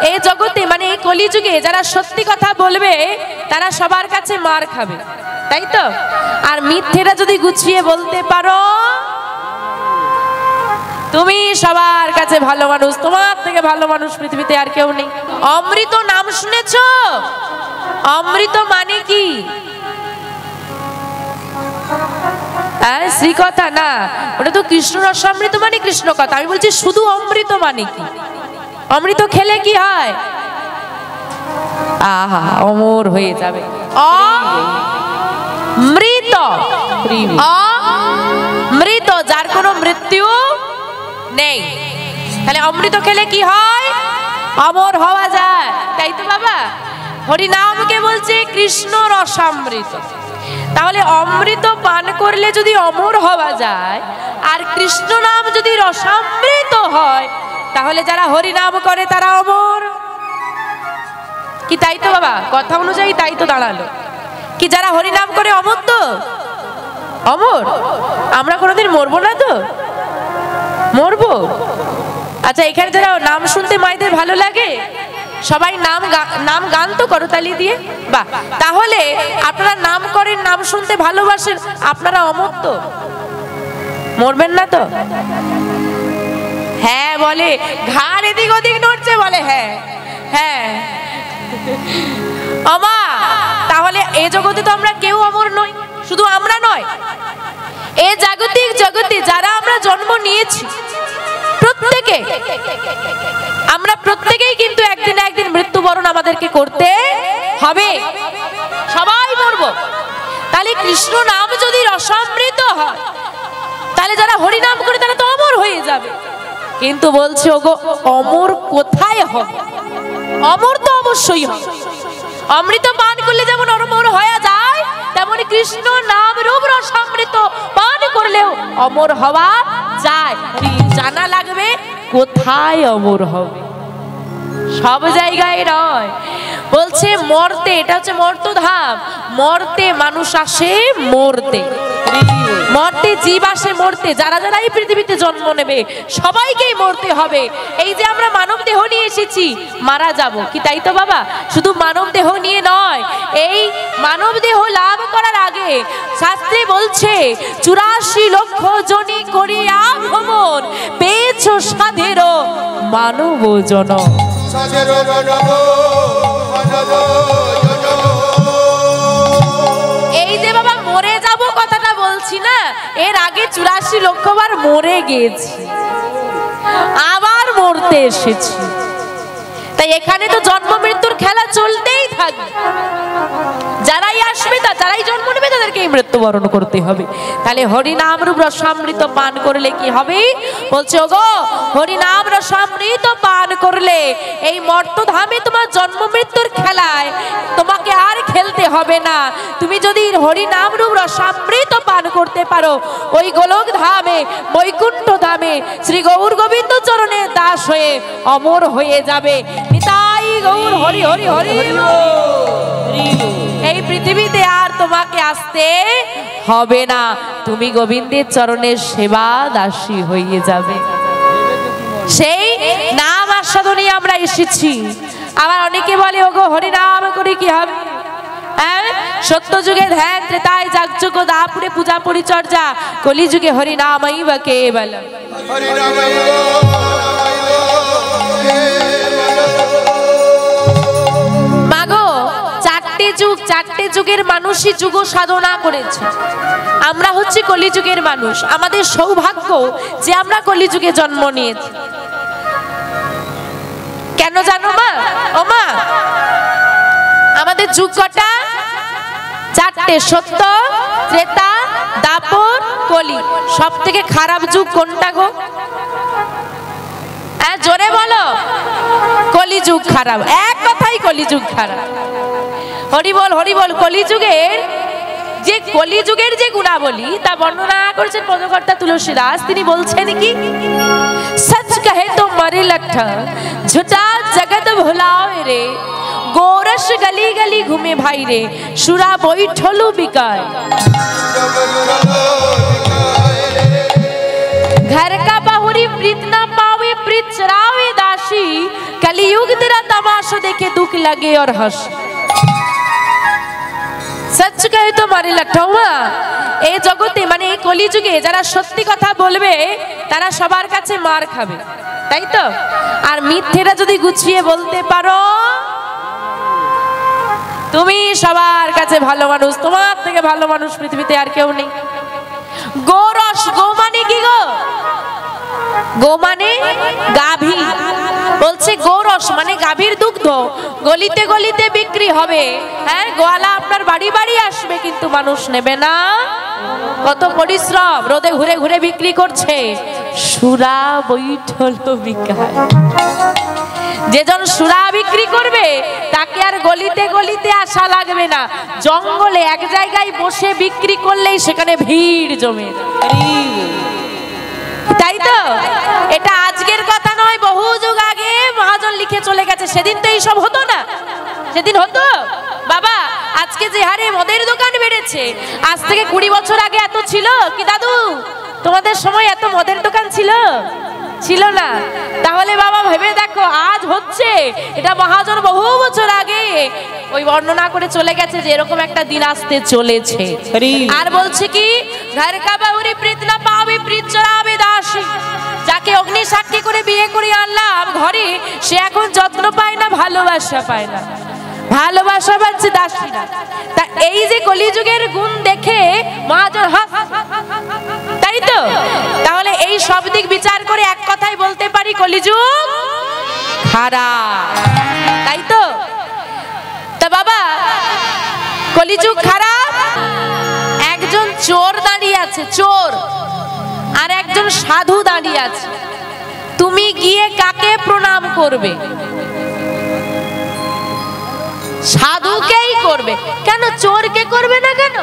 এই জগতে মানে এই কলিযুগে যারা সত্যি কথা বলবে তারা সবার কাছে মার খাবে, তাই তো? আর মিথ্যেটা যদি গুছিয়ে বলতে পারো তুমি সবার কাছে ভালো মানুষ, তোমার থেকে ভালো মানুষ পৃথিবীতে আর কেউ নেই। অমৃত নাম শুনেছো? অমৃত মানে কি? শ্রী কথা না, ওটা তো কৃষ্ণ রসামৃত মানে কৃষ্ণ কথা। আমি বলছি শুধু অমৃত মানে কি? অমৃত খেলে কি হয়? আহা, অমর হয়ে যাবে। অমৃত, অমৃত যার কোনো মৃত্যু নেই। তাহলে অমৃত খেলে কি হয়? অমর হওয়া যায়, তাই তো বাবা? হরিনামকে বলছে কৃষ্ণ রসামৃত। তাহলে অমৃত পান করলে যদি অমর হওয়া যায় আর কৃষ্ণ নাম যদি রসামৃত হয়, তাহলে যারা হরিনাম করে তারা অমর কি? তাই তো বাবা, কথা অনুযায়ী তাই তো দাঁড়ালো কি? যারা হরিনাম করে অমর তো অমর। আমরা কোনোদিন মরবো না তো? মরবো? আচ্ছা, এখানে যারা নাম শুনতে মায়েদের ভালো লাগে সবাই নাম গান তো করো তালি দিয়ে, বাহ। তাহলে আপনারা নাম করেন, নাম শুনতে ভালোবাসেন, আপনারা অমর তো? মরবেন না তো? হ্যাঁ বলে, ঘাড় এদিক ওদিক নড়ছে, বলে হ্যাঁ হ্যাঁ। আমা, তাহলে এই জগতে তো আমরা কেউ অমর নই। শুধু আমরা নয়, এই জাগতিক জগতে যারা আমরা জন্ম নিয়েছি প্রত্যেকে, আমরা প্রত্যেকেই কিন্তু একদিন না একদিন মৃত্যুবরণ আমাদেরকে করতে হবে, সবাই মরবো। তাহলে কৃষ্ণ নাম যদি রসামৃত হয় তাহলে যারা হরিনাম করে তারা তো অমর হয়ে যাবে। কিন্তু বলছে ওগো, অমর কোথায় হবে? অমর তো অবশ্যই হবে। অমৃত পান করলে যেমন অমর হয়ে যায়, তেমন কৃষ্ণ নাম রূপ রসামৃত পান করলেও অমর হওয়া যায়। জানা লাগবে কোথায় অমর হবে, সব জায়গায় নয়। বলছে মরতে, এটা হচ্ছে মর্তধাম। মরতে মানুষ আসে মরতে, মরতে জীব আসে মরতে। যারা যারা এই পৃথিবীতে জন্ম নেবে সবাইকেই মরতে হবে। এই যে আমরা মানব দেহ নিয়ে এসেছি, মারা যাব কি? তাই তো বাবা? শুধু মানব দেহ নিয়ে নয়, এই মানব দেহ লাভ করার আগে শাস্ত্রে বলছে 84 লক্ষ জনি করিয়া ভ্রমণ, পেয়েছো সাধের মানব জনম। এই যে বাবা মরে যাব কথাটা বলছি না, এর আগে 84 লক্ষ বার মরে গেছি, আবার মরতে এসেছি। তাই এখানে তো জন্ম মৃত্যুর খেলা চলতেই থাকবে। যারাই আসবে, যারাই জন্ম নেবে তাদেরকে মৃত্যুবরণ করতে হবে। তাহলে হরিনাম রূপ রসামৃত পান করলে কি হবে? বলছে ওগো, হরিনাম রসামৃত পান করলে এই মর্তধামে তোমার জন্ম মৃত্যুর খেলায় তোমাকে আর খেলতে হবে না। তুমি যদি হরিনাম রূপ রসামৃত পান করতে পারো, ওই গোলক ধামে, বৈকুণ্ঠ ধামে শ্রী গৌর গোবিন্দ চরণের দাস হয়ে অমর হয়ে যাবে। নিতাই গৌর হরি হরি হরি। এই পৃথিবীতে আর তোমাকে আসতে হবে না, তুমি গোবিন্দের চরণের সেবা দাসী হয়ে যাবে। সেই নাম আস্বাদনে আমরা এসেছি। আবার অনেকে বলে ওগো হরিনাম করে কি হবে? সত্য যুগে ধ্যান, ত্রেতায় যাগযজ্ঞ, দাপুরে পূজা পরিচর্যা, কলি যুগে হরিনামৈব কেবলম। মাগো, চারটে যুগের মানুষই যুগ সাধনা করেছে। আমরা হচ্ছে কলিযুগের মানুষ। আমাদের সৌভাগ্য যে আমরা কলিযুগে জন্ম নিয়েছি। কেন জানো মা? ও মা, আমাদের যুগ কটা? চারটে, সত্য, ত্রেতা, দাপর, কলি। সব থেকে খারাপ যুগ কোনটা গো? জোরে বলো। কলিযুগ খারাপ, এক কথাই কলিযুগ খারাপ। হরি বল হরি বল। কলিযুগের যে গুণাবলী তা বর্ণনা করেছেন পদকর্তা তুলসী দাস। তিনি বলছেন কি, সচ কহে তো মরে লঠা, ঝুটা জগত ভুলাवे রে, গোরস গলি গলি ঘুমে ভাই রে, সুরা বৈঠলু বিকায়। घर का बहुरी प्रीत न पावे, प्रीत चरावे दासी, कलियुग तेरा तब लगे और हंस सच कहे तो मारे लठौआ এই জগতে মানে এই কলিযুগে যারা সত্যি কথা বলবে তারা সবার কাছে মার খাবে তাই তো আর মিথ্যেটা যদি গুছিয়ে বলতে পারো তুমি সবার কাছে ভালো মানুষ তোমার থেকে ভালো মানুষ পৃথিবীতে আর কেউ নেই গোরস গো মানে কি গো গো মানে গাভী বলছে গোরস মানে গাভীর দুগ্ধ গলিতে গলিতে বিক্রি হবে হ্যাঁ গোয়ালা আপনার বাড়ি বাড়ি আসবে কিন্তু মানুষ নেবে না কত পরিশ্রম রোদে ঘুরে ঘুরে বিক্রি করছে সুরা বৈঠল বিকায় যেজন সুরা বিক্রি করবে তাকে আর গলিতে গলিতে আসা লাগবে না জঙ্গলে এক জায়গায় বসে বিক্রি করলেই সেখানে ভিড় জমে তাই তো এটা আজকের কথা নয় বহু যুগ আগে মহাজন লিখে চলে গেছে সেদিন তো এইসব হতো না সেদিন হতো বাবা আজকে যে হারে মদের দোকান বেড়েছে আজ থেকে 20 বছর আগে এত ছিল কি দাদু তোমাদের সময় এত মদের দোকান ছিল ছিল না তাহলে বাবা ভেবে দেখো আজ হচ্ছে এটা মহাজন বহু বছর আগে ওই বর্ণনা করে চলে গেছে যে এরকম একটা দিন আসতে চলেছে আর বলছে কি ঘর কা বাহুরি প্রীত না পাবে প্রীত চড়াবে দাসী যাকে অগ্নি সাক্ষী করে বিয়ে করে আনলাম ঘরে সে এখন যত্ন পায় না ভালোবাসা পায় না ভালোবাসা পাচ্ছে দাসী না তা এই যে কলিযুগের গুণ দেখে মহাজন তাই তো তাহলে এই সব দিক বিচার করে এক কথাই বলতে পারি কলিযুগ খারাপ তাই তো তা বাবা কলিযুগ খারাপ একজন চোর দাঁড়িয়ে আছে চোর আর একজন সাধু দাঁড়িয়ে আছে তুমি গিয়ে কাকে প্রণাম করবে সাধুকেই করবে কেন চোরকে করবে না কেন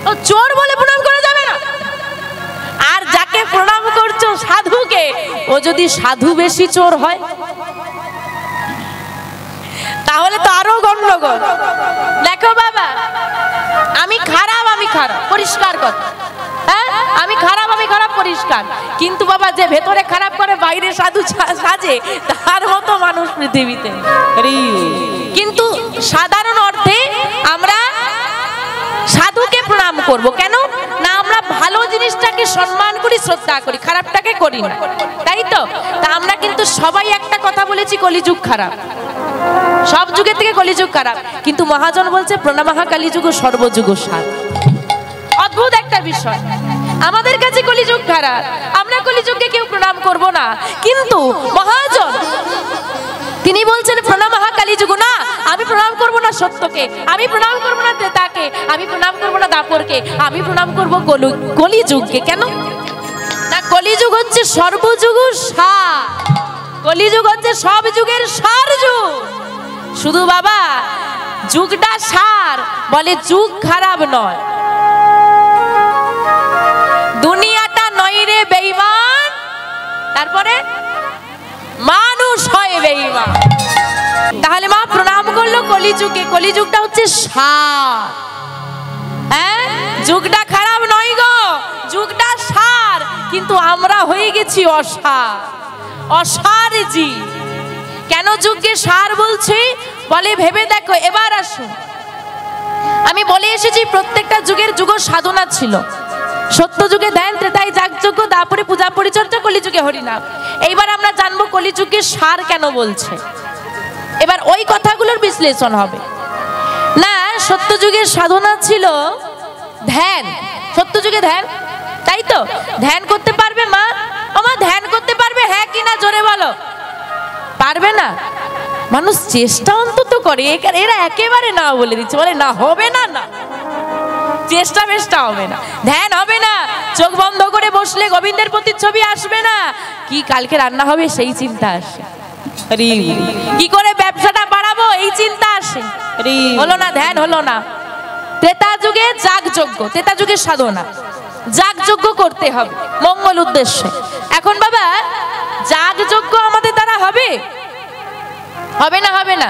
ও চোর বলে প্রণাম করা যাবে না আর যাকে প্রণাম করছো সাধুকে ও যদি সাধু বেশি চোর হয় তাহলে তো আরো গন্ডগোল দেখো বাবা আমি খারাপ পরিষ্কার কথা হ্যাঁ আমি খারাপ পরিষ্কার কিন্তু বাবা যে ভেতরে খারাপ করে বাইরে সাধু সাজে তার মতো মানুষ পৃথিবীতে কিন্তু সাধারণ অর্থে আমরা সাধুকে প্রণাম করব কেন না আমরা ভালো জিনিসটাকে সম্মান করি শ্রদ্ধা করি খারাপটাকে করি না তাই তো তা আমরা কিন্তু সবাই একটা কথা বলেছি কলিযুগ খারাপ সব যুগের থেকে কলিযুগ খারাপ কিন্তু মহাজন বলছে প্রণামহা কলিযুগ সর্বযুগ সার অদ্ভুত একটা বিষয় আমাদের কাছে কলিযুগ খারাপ আমরা কলিযুগকে কেউ প্রণাম করব না কিন্তু মহাজন তিনি বলছেন প্রণামহা কলিযুগ না আমি প্রণাম করব না সত্যকে আমি প্রণাম করব না ত্রেতাকে আমি প্রণাম করব না দাপরকে আমি প্রণাম করব কলিযুগকে কেন না কলিযুগ হচ্ছে সর্বযুগ সার কলিযুগ হচ্ছে সব যুগের সার যুগ শুধু বাবা যুগটা সার বলে যুগ খারাপ নয় দুনিয়াটা নয় রে বেঈমান তারপরে মানুষ হয় বেঈমান তাহলে মা প্রণাম করলো কলিযুগে কলিযুগটা হচ্ছে সার হ্যাঁ যুগটা খারাপ নয় গো যুগটা সার কিন্তু আমরা হয়ে গেছি অসার অসার জি কেন যুগকে সার বলছি বলে ভেবে দেখো এবার আসুন আমি বলে এসেছি প্রত্যেকটা যুগের যুগ সাধনা ছিল সত্য যুগে ধ্যান ত্রেতায় যাগযজ্ঞ তারপরে পূজা পরিচর্যা কলিযুগে হরিনাম এইবার আমরা জানবো কলিযুগে সার কেন বলছে এবার ওই কথাগুলোর বিশ্লেষণ হবে না সত্য যুগের সাধনা ছিল ধ্যান সত্য যুগে ধ্যান তাই তো ধ্যান করতে পারবে মা আমার ধ্যান করতে পারবে হ্যাঁ কি না জোরে বলো পারবে না মানুষ চেষ্টা অন্তত করে এরা একেবারে না বলে দিচ্ছে বলে না হবে না না চেষ্টা বেষ্টা হবে না ধ্যান হবে না চোখ বন্ধ করে বসলে গোবিন্দের প্রতিচ্ছবি আসবে না কি কালকে রান্না হবে সেই চিন্তা আসে কি করে ব্যবসাটা বাড়াবো এই চিন্তা আসে হলো না ধ্যান হলো না ত্রেতা যুগে যাগযজ্ঞ ত্রেতা যুগের সাধনা যাগযজ্ঞ করতে হবে মঙ্গল উদ্দেশ্যে এখন বাবা যাগযজ্ঞ আমাদের দ্বারা হবে হবে না হবে না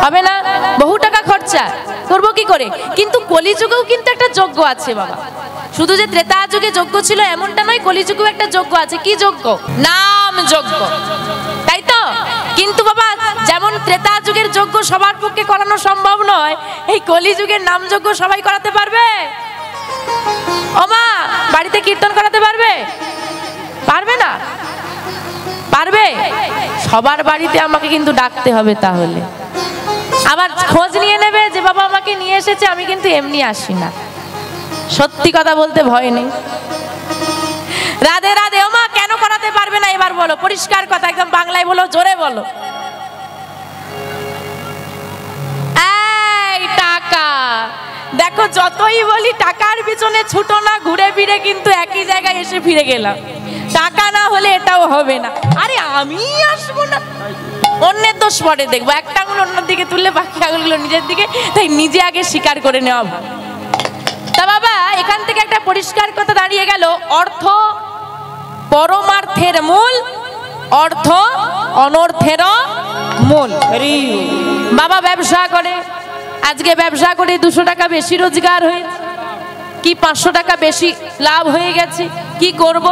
হবে না বহু টাকা খরচা করব কি করে কিন্তু কলিযুগেও কিন্তু একটা যজ্ঞ আছে বাবা শুধু যে ত্রেতা যুগে যজ্ঞ ছিল এমনটা নয় কলিযুগেও একটা যজ্ঞ আছে কি যজ্ঞ নাম যজ্ঞ তাই তো কিন্তু বাবা যেমন ত্রেতা যুগের যজ্ঞ সবার পক্ষে করানো সম্ভব নয়, এই কলি যুগের নাম যজ্ঞ সবাই করাতে পারবে? ও মা, বাড়িতে কীর্তন করাতে পারবে? পারবে না? পারবে? সবার বাড়িতে আমাকে কিন্তু ডাকতে হবে, তাহলে আবার খোঁজ নিয়ে নেবে যে বাবা আমাকে নিয়ে এসেছে, আমি কিন্তু এমনি আসি না। সত্যি কথা বলতে ভয় নেই। রাধে রাধে। ও মা, কেন করাতে পারবে না এবার বলো, পরিষ্কার কথা, একদম বাংলায় বলো, জোরে বলো। এই টাকা, দেখো যতই বলি টাকার পিছনে ছুটো না, ঘুরে ফিরে কিন্তু একই জায়গায় এসে ফিরে গেলাম। টাকা না হলে এটাও হবে না। আরে আমি আসবো না, অন্যের দোষ পরে দেখবো, একটা আঙুল অন্যের দিকে তুললে বাকি আঙুলগুলো নিজের দিকে, তাই নিজে আগে স্বীকার করে নেওয়া ভালো। তা বাবা, এখান থেকে একটা পরিষ্কার কথা দাঁড়িয়ে গেল, অর্থ পরমার্থের মূল, অর্থ অনর্থের মূল। বাবা ব্যবসা করে, আজকে ব্যবসা করে 200 টাকা বেশি রোজগার হয়েছে, কি 500 টাকা বেশি লাভ হয়ে গেছে, কি করব?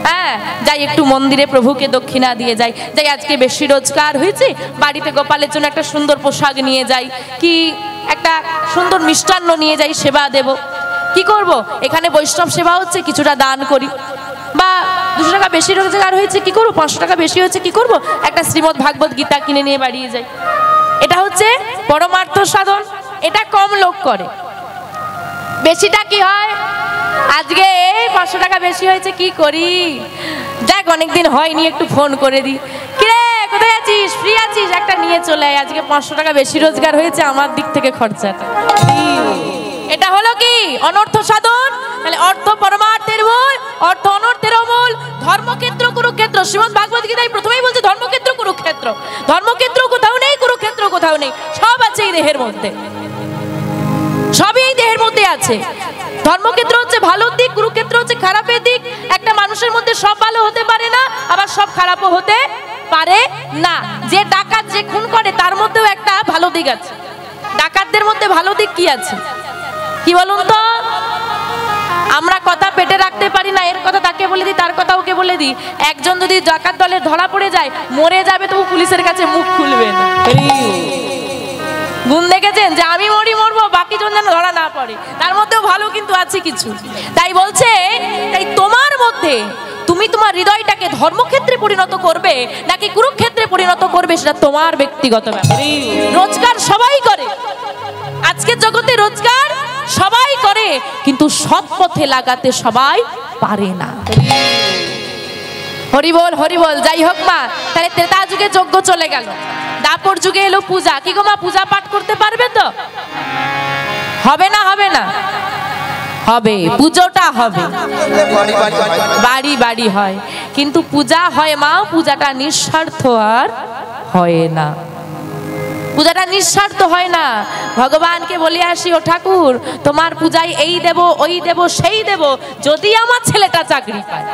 হ্যাঁ, যাই একটু মন্দিরে প্রভুকে দক্ষিণা দিয়ে যাই, যাই আজকে বেশি রোজগার হয়েছে, বাড়িতে গোপালের জন্য একটা সুন্দর পোশাক নিয়ে যাই, কি একটা সুন্দর মিষ্টান্ন নিয়ে যাই, সেবা দেব। কি করব? এখানে বৈষ্ণব সেবা হচ্ছে, কিছুটা দান করি। বা 200 টাকা বেশি রোজগার হয়েছে, কি করব? 500 টাকা বেশি হয়েছে, কি করব? একটা শ্রীমদ্ ভাগবত গীতা কিনে নিয়ে বাড়িয়ে যাই। এটা হচ্ছে পরমার্থ সাধন। এটা কম লোক করে। বেশিটা কি হয়? আজকে এই 500 টাকা বেশি হয়েছে, কি করি? দেখ অনেকদিন হয়নি, একটু ফোন করে দি, কিরে কোথায় আছিস, ফ্রি আছিস, একটা নিয়ে চলে আয়, আজকে 500 টাকা বেশি রোজগার হয়েছে, আমার দিক থেকে খরচাটা। এটা হলো কি? অনর্থ সাধন। তাহলে অর্থ পরমার্থের মূল, অর্থ অনর্থের মূল। ধর্মক্ষেত্র কুরুক্ষেত্র, শ্রীমদ্ ভাগবত গীতায় প্রথমেই বলছে ধর্মক্ষেত্র কুরুক্ষেত্র। ধর্মক্ষেত্র কোথাও নেই, কুরুক্ষেত্র কোথাও নেই, সব আছে এই দেহের মধ্যে, সবই এই দেহের মধ্যে আছে। ধর্মক্ষেত্র হচ্ছে ভালোর দিক, কুরুক্ষেত্র হচ্ছে খারাপের দিক। একটা মানুষের মধ্যে সব ভালো হতে পারে না, আবার সব খারাপও হতে পারে না। যে ডাকাত, যে খুন করে, তার মধ্যেও একটা ভালো দিক আছে। ডাকাতদের মধ্যে ভালো দিক কি আছে, কি বলুন তো? আমরা কথা পেটে রাখতে পারি না, এর কথা তাকে বলে দিই, তার কথা ওকে বলে দিই। একজন যদি ডাকাত দলের ধরা পড়ে যায়, মরে যাবে, তবু পুলিশের কাছে মুখ খুলবে না। গুণ দেখেছেন যে আমি মরবো, বাকি জন যেন ধরা না পড়ে। তার মধ্যেও ভালো কিন্তু আছে কিছু। তাই বলছে, তাই তোমার মধ্যে তুমি তোমার হৃদয়টাকে ধর্মক্ষেত্রে পরিণত করবে নাকি কুরুক্ষেত্রে পরিণত করবে, সেটা তোমার ব্যক্তিগত ব্যাপার। রোজগার সবাই করে, আজকের জগতে রোজগার সবাই করে, কিন্তু সৎ পথে লাগাতে সবাই পারে না। হরি বল, হরি বল। যাই হোক মা, তাহলে ত্রেতা যুগে যজ্ঞ চলে গেল, দাপর যুগে এলো পূজা। কি গো মা, পূজা পাঠ করতে পারবে তো? হবে না? হবে না? হবে, পুজোটা হবে, বাড়ি বাড়ি হয়, কিন্তু পূজা হয় মা, পূজাটা নিঃস্বার্থ আর হয় না। পূজাটা নিঃস্বার্থ হয় না। ভগবানকে বলে আসি, ও ঠাকুর, তোমার পূজায় এই দেব, ওই দেব, সেই দেব, যদি আমার ছেলেটা চাকরি পায়,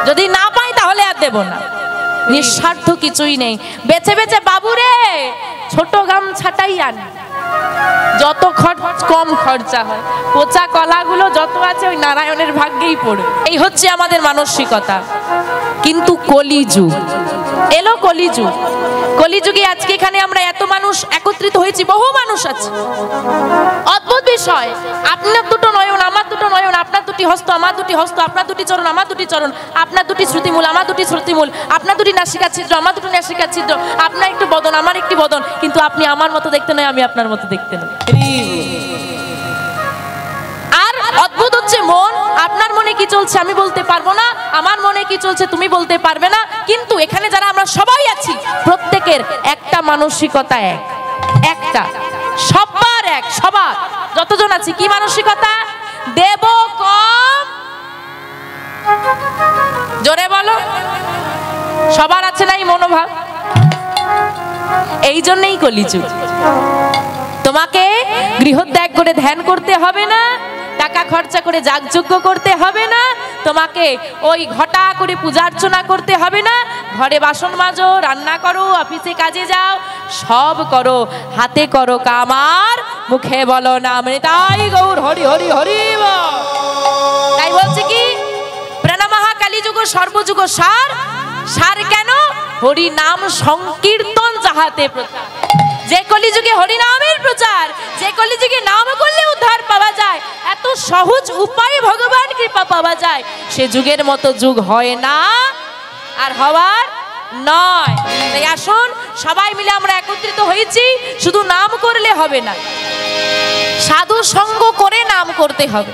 যদি না পায় তাহলে আর দেব না। নিঃস্বার্থ কিছুই নেই। বেছে বেছে বাবুরে ছোট গামছাটাই আনি, যত কম খরচা হয়। পচা কলাগুলো যত আছে ওই নারায়ণের ভাগ্যেই পড়ে। এই হচ্ছে আমাদের মানসিকতা। কিন্তু কলিযুগ এলো, কলিযুগ। কলিযুগে আজকে এখানে আমরা এত মানুষ একত্রিত হয়েছি, বহু মানুষ আছে। অদ্ভুত বিষয়, আপনার দুটো নয়ন, আমার দুটো নয়ন, আপনার দুটি হস্ত, আমার দুটি হস্ত, আপনার দুটি চরণ, আমার দুটি চরণ, আপনার দুটি শ্রুতিমূল, আমার দুটি শ্রুতিমূল, আপনার দুটি নাসিকা ছিদ্র, আমার দুটি নাসিকা ছিদ্র, আপনার একটু বদন, আমার একটি বদন, কিন্তু আপনি আমার মতো দেখতে নয়, আমি আপনার মতো দেখতে নয়। আর অদ্ভুত হচ্ছে মন। আপনার মনে কি চলছে আমি বলতে পারবো না, আমার মনে কি চলছে তুমি বলতে পারবে না, কিন্তু এখানে যারা আমরা সবাই আছি, প্রত্যেকের একটা মানসিকতা এক, একটা, সবার এক, সবার যতজন আছি। কি মানসিকতা? দেব কম, জোরে বলো। সবার আছে না এই মনোভাব? এই জন্যই কলিযুগ। তোমাকে গৃহত্যাগ করে ধ্যান করতে হবে না, টাকা খরচা করে যাগযজ্ঞ করতে হবে না, তোমাকে ওই ঘটা করে পূজা অর্চনা করতে হবে না। ঘরে বাসন মাজো, রান্না করো, অফিসে কাজে যাও, সব করো, হাতে করো কাম আর মুখে বলো নাম নিতাই গৌর হরি হরি হরি বল। তাই বলছে কি, প্রাণামহা কালীযুগ সর্বযুগ সার। সার কেন? হরি নাম সংকীর্তন যাহাতে প্রচার। যে কলিযুগে হরি নামের প্রচার, যে কলিযুগে নাম করলে উদ্ধার পাওয়া যায়, এত সহজ উপায়ে ভগবান কৃপা পাওয়া যায়, সে যুগের মতো যুগ হয় না আর হওয়ার নয়। তাই আসুন সবাই মিলে আমরা একত্রিত হয়েছি, শুধু নাম করলে হবে না, সাধু সঙ্গ করে নাম করতে হবে,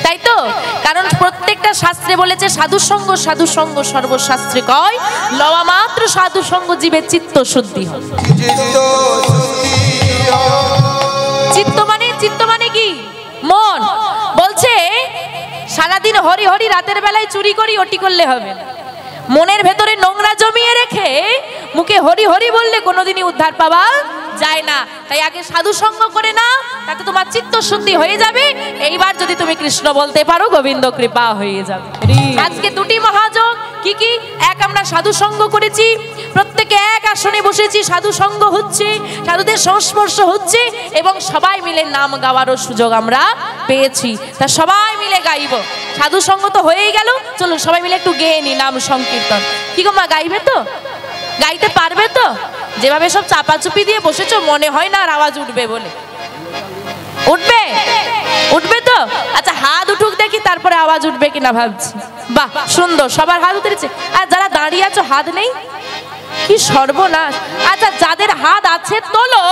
তাই তো? কারণ প্রত্যেকটা শাস্ত্রে বলেছে সাধু সঙ্গ সর্বশাস্ত্রে কয়, লওয়া মাত্র সাধু সঙ্গ জীবের চিত্ত শুদ্ধি হয়। চিত্ত মানে কি? মন। বলছে সারাদিন হরি হরি, রাতের বেলায় চুরি করি ওটি করলে হবে না। মনের ভেতরে নোংরা জমিয়ে রেখে মুখে হরি হরি বললে কোনোদিনই উদ্ধার পাওয়া যায় না। তাই আগে সাধু সঙ্গ করে নাও, তাতে তোমার চিত্ত শুদ্ধি হয়ে যাবে। এইবার যদি তুমি কৃষ্ণ বলতে পারো, গোবিন্দ কৃপা হয়ে যাবে। আজকে দুটি মহাযোগ কি কি? এক, আমরা সাধু সঙ্গ করেছি, প্রত্যেকে এক আসনে বসেছি, সাধু সঙ্গ হচ্ছে, সাধুদের সংস্পর্শ হচ্ছে এবং সবাই মিলে নাম গাওয়ারও সুযোগ আমরা পেয়েছি। তা সবাই মিলে গাইব। সাধু সঙ্গ তো হয়েই গেল, চলুন সবাই মিলে একটু গেয়ে নি নাম সংকীর্তন। কি গো মা, গাইবে তো? গাইতে পারবে তো? যেভাবে সব চাপাচুপি দিয়ে বসেছো, মনে হয় না আর আওয়াজ উঠবে বলে। উঠবে? উঠবে তো? আচ্ছা হাত উঠুক দেখি, তারপরে আওয়াজ উঠবে কিনা ভাবছি। বাহ, সুন্দর, সবার হাত উঠেছে। আর যারা দাঁড়িয়ে আছো হাত নেই, কি সর্বনাশ। আচ্ছা যাদের হাত আছে তোলো,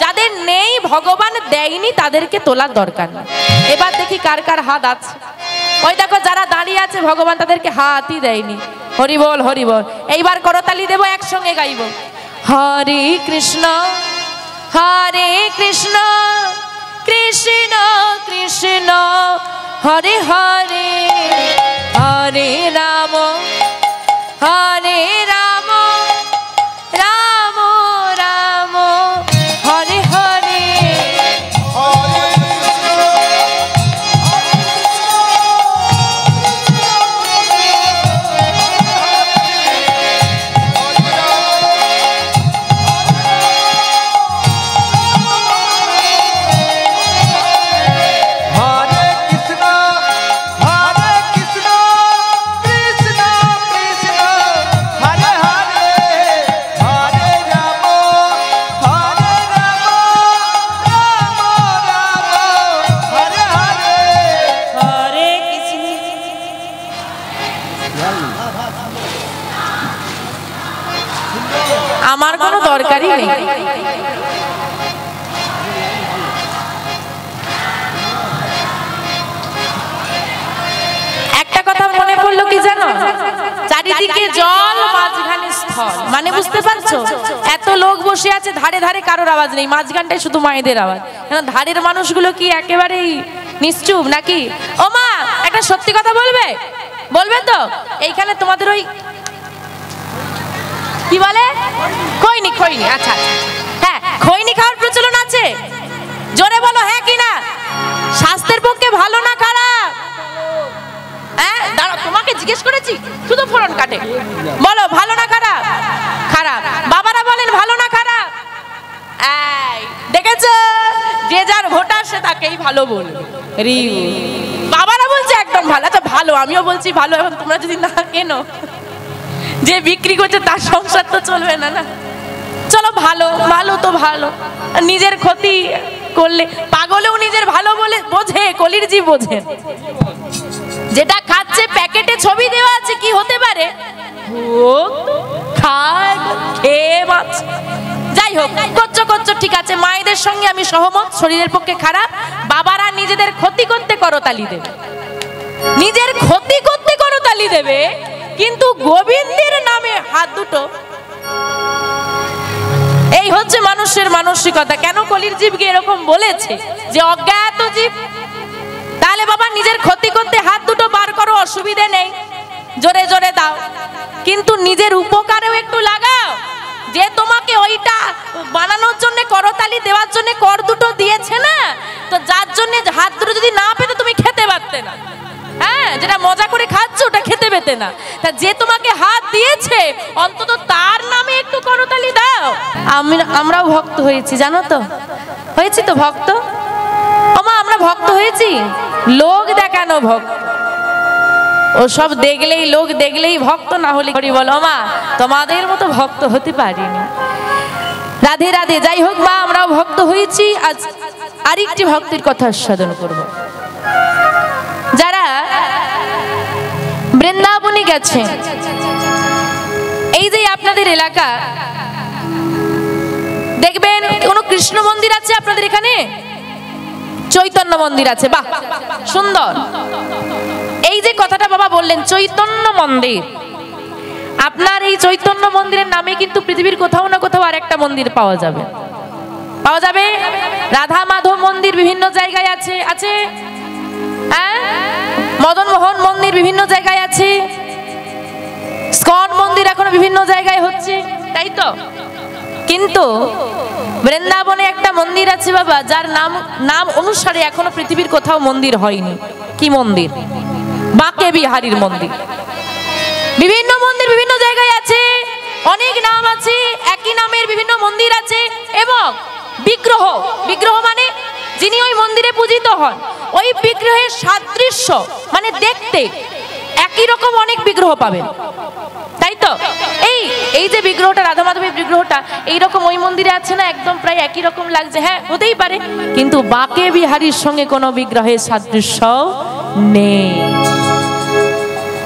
যাদের নেই ভগবান দেয়নি তাদেরকে তোলার দরকার নেই। এবার দেখি কার কার হাত আছে। ওই দেখো যারা দাঁড়িয়ে আছে ভগবান তাদেরকে হাতই দেয়নি। হরি বল হরি বল। এইবার করতালি দেবো, একসঙ্গে গাইব। হরে কৃষ্ণ কৃষ্ণ কৃষ্ণ হরে হরে, হরে রাম রাম রাম হরে হরে। আমার কোনো দরকারই নেই। একটা কথা মনে পড়লো কি জানো, চারিদিকে জল মাঝখানে স্থল, মানে বুঝতে পারছো? এত লোক বসে আছে, ধারে ধারে কারোর আওয়াজ নেই, মাঝখানটায় শুধু মায়েদের আওয়াজ। ধারের মানুষগুলো কি একেবারেই নিশ্চুপ নাকি? ও মা, একটা সত্যি কথা বলবে? বলবে তো? এইখানে তোমাদের ওই কি বলে, খৈনি, খৈনি। আচ্ছা হ্যাঁ, খৈনি খাওয়ার প্রচলন আছে। জোরে বলো হ্যাঁ কি না। স্বাস্থ্যের পক্ষে ভালো না খারাপ? হ্যাঁ দাঁড়াও, তোমাকে জিজ্ঞেস করেছি, শুধু ফোড়ন কাটে। বলো ভালো না খারাপ? খারাপ। বাবারা বলেন ভালো না খারাপ? এই দেখেছো, যে যার ভোটার সে তাকেই ভালো বলবে। বাবারা বলছে একদম ভালো। আচ্ছা ভালো, আমিও বলছি ভালো। এখন তোমরা যদি না কেনো, যে বিক্রি করছে তার সংসার তো চলবে না। না চলো ভালো, ভালো তো ভালো। নিজের ক্ষতি করলে পাগলেও নিজের ভালো বলে বোঝে, কলির জি বোঝে। যেটা খাচ্ছে প্যাকেটে ছবি দেওয়া আছে, কি হতে পারে ও খায়, খেয়ে বাঁচে। যাই হোক, করছো ঠিক আছে, মায়েদের সঙ্গে আমি সহমত, শরীরের পক্ষে খারাপ। বাবারা নিজেদের ক্ষতি করতে করতালি দেবে, নিজের ক্ষতি করতে করতালি দেবে, কিন্তু গোবিন্দের নামে হাত দুটো। এই হচ্ছে মানুষের মানসিকতা। কেন কলির জীবকে এরকম বলেছে যে অজ্ঞাত জীব? তাহলে বাবা নিজের ক্ষতি করতে হাত দুটো বার করো, অসুবিধে নেই, জোরে জোরে দাও, কিন্তু নিজের উপকারেও একটু লাগাও। যে তোমাকে ওইটা বানানোর জন্য, করতালি দেওয়ার জন্য কর দুটো দিয়েছে না, তো যার জন্য হাত দুটো যদি না পেতে তুমি খেতে পারতে না। হ্যাঁ, যেটা মজা করে খাচ্ছ ওটা খেতে পেতে না। তা যে তোমাকে হাত দিয়েছে, অন্তত তার নামে একটু করতালি দাও। আমরাও ভক্ত হয়েছি, জানো তো? হয়েছি তো ভক্ত। ওমা আমরা ভক্ত হয়েছি, লোক দেখানো ভক্ত। ওসব দেখলেই, লোক দেখলেই ভক্ত, না হলে হরি বল। মা তোমাদের মতো ভক্ত হতে পারিনি। রাধে রাধে। যাই হোক মা, আমরাও ভক্ত হয়েছি। আজ আরেকটি ভক্তির কথা আস্বাদন করব। যারা বৃন্দাবনে গেছে, এই যে আপনাদের এলাকা, দেখবেন কোন কৃষ্ণ মন্দির আছে আপনাদের এখানে? চৈতন্য মন্দির আছে। বাহ, সুন্দর। এই যে কথাটা বাবা বললেন চৈতন্য মন্দির, আপনার এই চৈতন্য মন্দিরের নামে কিন্তু পৃথিবীর কোথাও না কোথাও আরেকটা মন্দির পাওয়া যাবে, পাওয়া যাবে। রাধা মাধব মন্দির বিভিন্ন জায়গায় আছে, আছে। হ্যাঁ, মদন মোহন মন্দির বিভিন্ন জায়গায় আছে, স্কন মন্দির এখনো বিভিন্ন জায়গায় হচ্ছে, তাই তো। কিন্তু বৃন্দাবনে একটা মন্দির আছে বাবা, যার নাম অনুসারে এখনো পৃথিবীর কোথাও মন্দির হয়নি। কি মন্দির? বাঁকে বিহারীর মন্দির। বিভিন্ন মন্দির বিভিন্ন জায়গায় আছে, অনেক নাম আছে, একই নামের বিভিন্ন মন্দির আছে। এবং বিগ্রহ, বিগ্রহ মানে যিনি ওই মন্দিরে পূজিত হন, ওই বিগ্রহের সাদৃশ্য মানে দেখতে একই রকম অনেক বিগ্রহ পাবেন, তাই তো। এই যে বিগ্রহটা, রাধা মাধবের বিগ্রহটা এইরকম ওই মন্দিরে আছে না, একদম প্রায় একই রকম লাগছে। হ্যাঁ, হতেই পারে, কিন্তু বাঁকে বিহারীর সঙ্গে কোনো বিগ্রহের সাদৃশ্য নেই,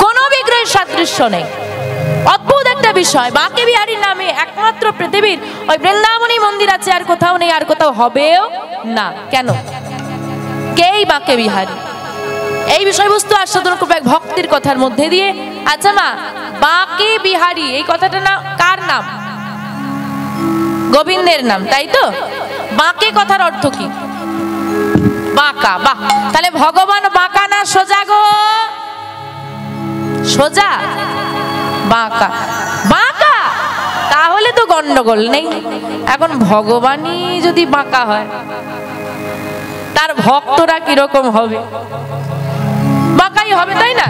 কোনো বিগ্রহের সাদৃশ্য নেই। অদ্ভুত একটা বিষয়। বাঁকে বিহারীর নামে একমাত্র পৃথিবীর ওই বৃন্দাবনী মন্দির আছে, আর কোথাও নেই, আর কোথাও হবেও না। কেন? কেই বাঁকে বিহারী? এই বিষয়বস্তু আস্বাদন করবো এক ভক্তির কথার মধ্যে দিয়ে। আচ্ছা মা, বাঁকে বিহারী এই কথাটা না কার নাম? গোবিন্দের নাম, তাই তো। বাঁকে কথার অর্থ কি? বাঁকা। বাহ, তাহলে ভগবান বাঁকা না সোজা গো? সোজা। বাঁকা, বাঁকা, তাহলে তো গন্ডগোল নেই। এখন ভগবানই যদি বাঁকা হয়, তার ভক্তরা কিরকম হবে? বাঁকাই হবে, তাই না?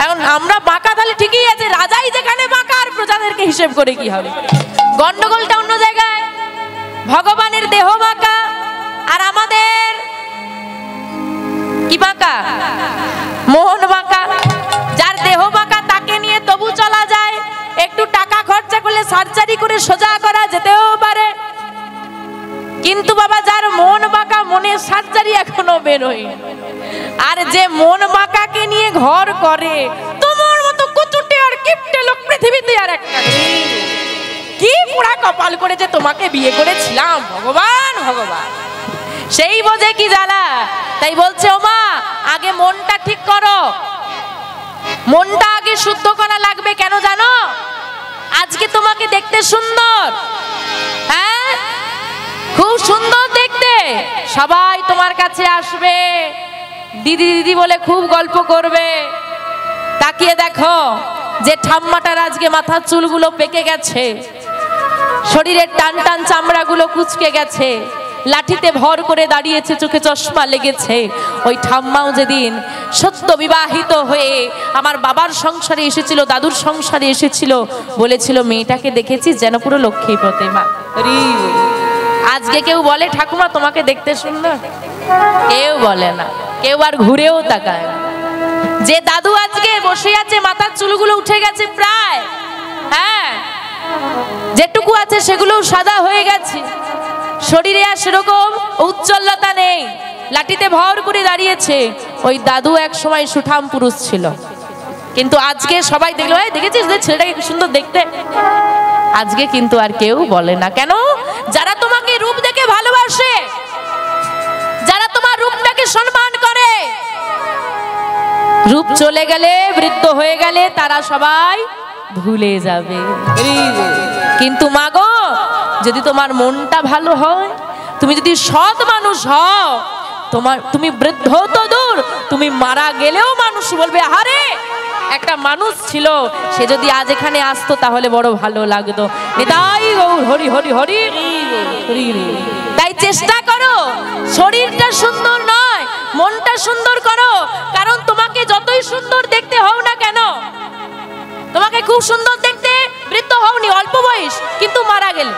এখন আমরা বাঁকা, তাহলে ঠিকই আছে। রাজাই যেখানে বাঁকা, আর প্রজাদেরকে হিসেব করে কি হবে? গন্ডগোলটা অন্য জায়গায়। ভগবানের দেহ বাঁকা, আর আমাদের কি বাঁকা? মোহন বাঁকা। যার দেহ বাঁকা তাকে নিয়ে তবু চলা যায়, একটু টাকা খরচা করলে সার্জারি করে সোজা করা যেতেও পারে। কিন্তু বাবা, যার মন বাঁকা, মনের সার্জারি এখনো বেরোয়। আর যে মন বাঁকাকে নিয়ে ঘর করে, তোমার মতো কুচুটে আর কিপটে লোক পৃথিবীতে আর একটা নেই। কি পুরা কপাল করে যে তোমাকে বিয়ে করেছিলাম, ভগবান ভগবান, সেই বোঝে কি জ্বালা। তাই বলছে, ও মা, আগে মনটা ঠিক করো, মনটা আগে শুদ্ধ করা লাগবে। কেন জানো? আজকে তোমাকে দেখতে সুন্দর, হ্যাঁ, খুব সুন্দর দেখতে, সবাই তোমার কাছে আসবে, দিদি দিদি বলে খুব গল্প করবে। তাকিয়ে দেখো যে ঠাম্মাটার আজকে মাথার চুলগুলো পেকে গেছে, শরীরের টান টান চামড়াগুলো কুচকে গেছে, লাঠিতে ভর করে দাঁড়িয়েছে, চোখে চশমা লেগেছে। ওই ঠাম্মাও যেদিন সত্য বিবাহিত হয়ে আমার বাবার সংসারে এসেছিল, দাদুর সংসারে এসেছিল, বলেছিল মেয়েটাকে দেখেছি যেন পুরো লক্ষ্মী প্রতিমা। আজকে কেউ বলে ঠাকুমা তোমাকে দেখতে সুন্দর? কেউ বলে না, কেউ আর ঘুরেও তাকায় না। যে দাদু আজকে বসে আছে, মাথার চুলগুলো উঠে গেছে প্রায়, হ্যাঁ, যেটুকু আছে সেগুলো সাদা হয়ে গেছে, শরীরে আর সেরকম উজ্জ্বলতা নেই, লাঠিতে ভর করে দাঁড়িয়েছে। ওই দাদু এক সময় সুঠাম পুরুষ ছিল, কিন্তু আজকে সবাই দেখলো, দেখেছিস ছেলেটাকে কি সুন্দর দেখতে। আজকে কিন্তু আর কেউ বলে না। কেন? যারা তোমাকে রূপ দেখে ভালোবাসে, যারা তোমার রূপটাকে সম্মান করে, রূপ চলে গেলে, বৃদ্ধ হয়ে গেলে তারা সবাই ভুলে যাবে। কিন্তু মাগো, যদি তোমার মনটা ভালো হয়, তুমি যদি সৎ মানুষ হও, তুমি বৃদ্ধ তো দূর, তুমি মারা গেলেও মানুষ বলবে, আরে একটা মানুষ ছিল, সে যদি আজ এখানে আসতো তাহলে বড় ভালো লাগতো। নিতাই গৌর হরি হরি হরি। তাই চেষ্টা করো, শরীরটা সুন্দর নয়, মনটা সুন্দর করো। কারণ তোমাকে যতই সুন্দর দেখতে হও না কেন, তোমাকে খুব সুন্দর দেখতে বৃদ্ধ হওনি, অল্প বয়স, কিন্তু মারা গেলে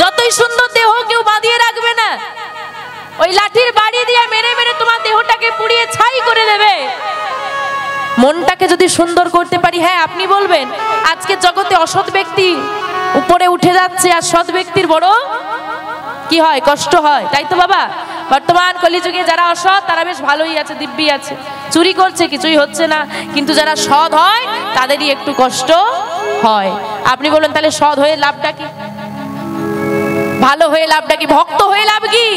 যতই সুন্দর দেহ কেউ বাঁধিয়ে রাখবে না, ওই লাঠির বাড়ি দিয়ে মেরে মেরে তোমার দেহটাকে পুড়িয়ে ছাই করে দেবে। মনটাকে যদি সুন্দর করতে পারি, হ্যাঁ আপনি বলবেন আজকে জগতে অসৎ ব্যক্তি উপরে উঠে যাচ্ছে আর সৎ ব্যক্তির বড় কি হয়, কষ্ট হয়, তাই তো বাবা? বর্তমান কলিযুগে যারা অসৎ তারা বেশ ভালোই আছে, দিব্যি আছে, চুরি করছে, কিছুই হচ্ছে না, কিন্তু যারা সৎ হয় তাদেরই একটু কষ্ট হয়। আপনি বলেন তাহলে সৎ হয়ে লাভটা কি, ভালো হয়ে লাভটা কি, ভক্ত হয়ে লাভ কি?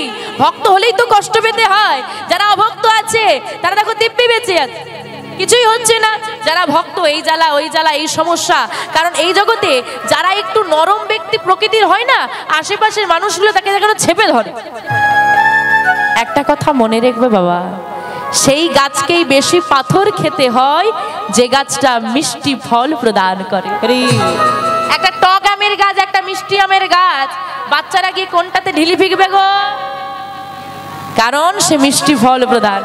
ভক্ত হলেই তো কষ্ট পেতে হয়। যারা অভক্ত আছে তারা দেখো দিব্যি বেঁচে আছে, কিছুই হচ্ছে না। যারা ভক্ত এই জ্বালা ওই জ্বালা এই সমস্যা। কারণ এই জগতে যারা একটু নরম ব্যক্তি প্রকৃতির হয় না, আশেপাশের মানুষগুলো তাকে যেন ছেপে ধরে। একটা কথা মনে রাখবে বাবা, সেই গাছকেই বেশি পাথর খেতে হয় যে গাছটা মিষ্টি ফল প্রদান করে। একটা টক আমের গাছ, একটা মিষ্টি আমের গাছ, বাচ্চারা গিয়ে কোনটাতে ঢিলি ফিকবে গো? কারণ সে মিষ্টি ফল প্রদান।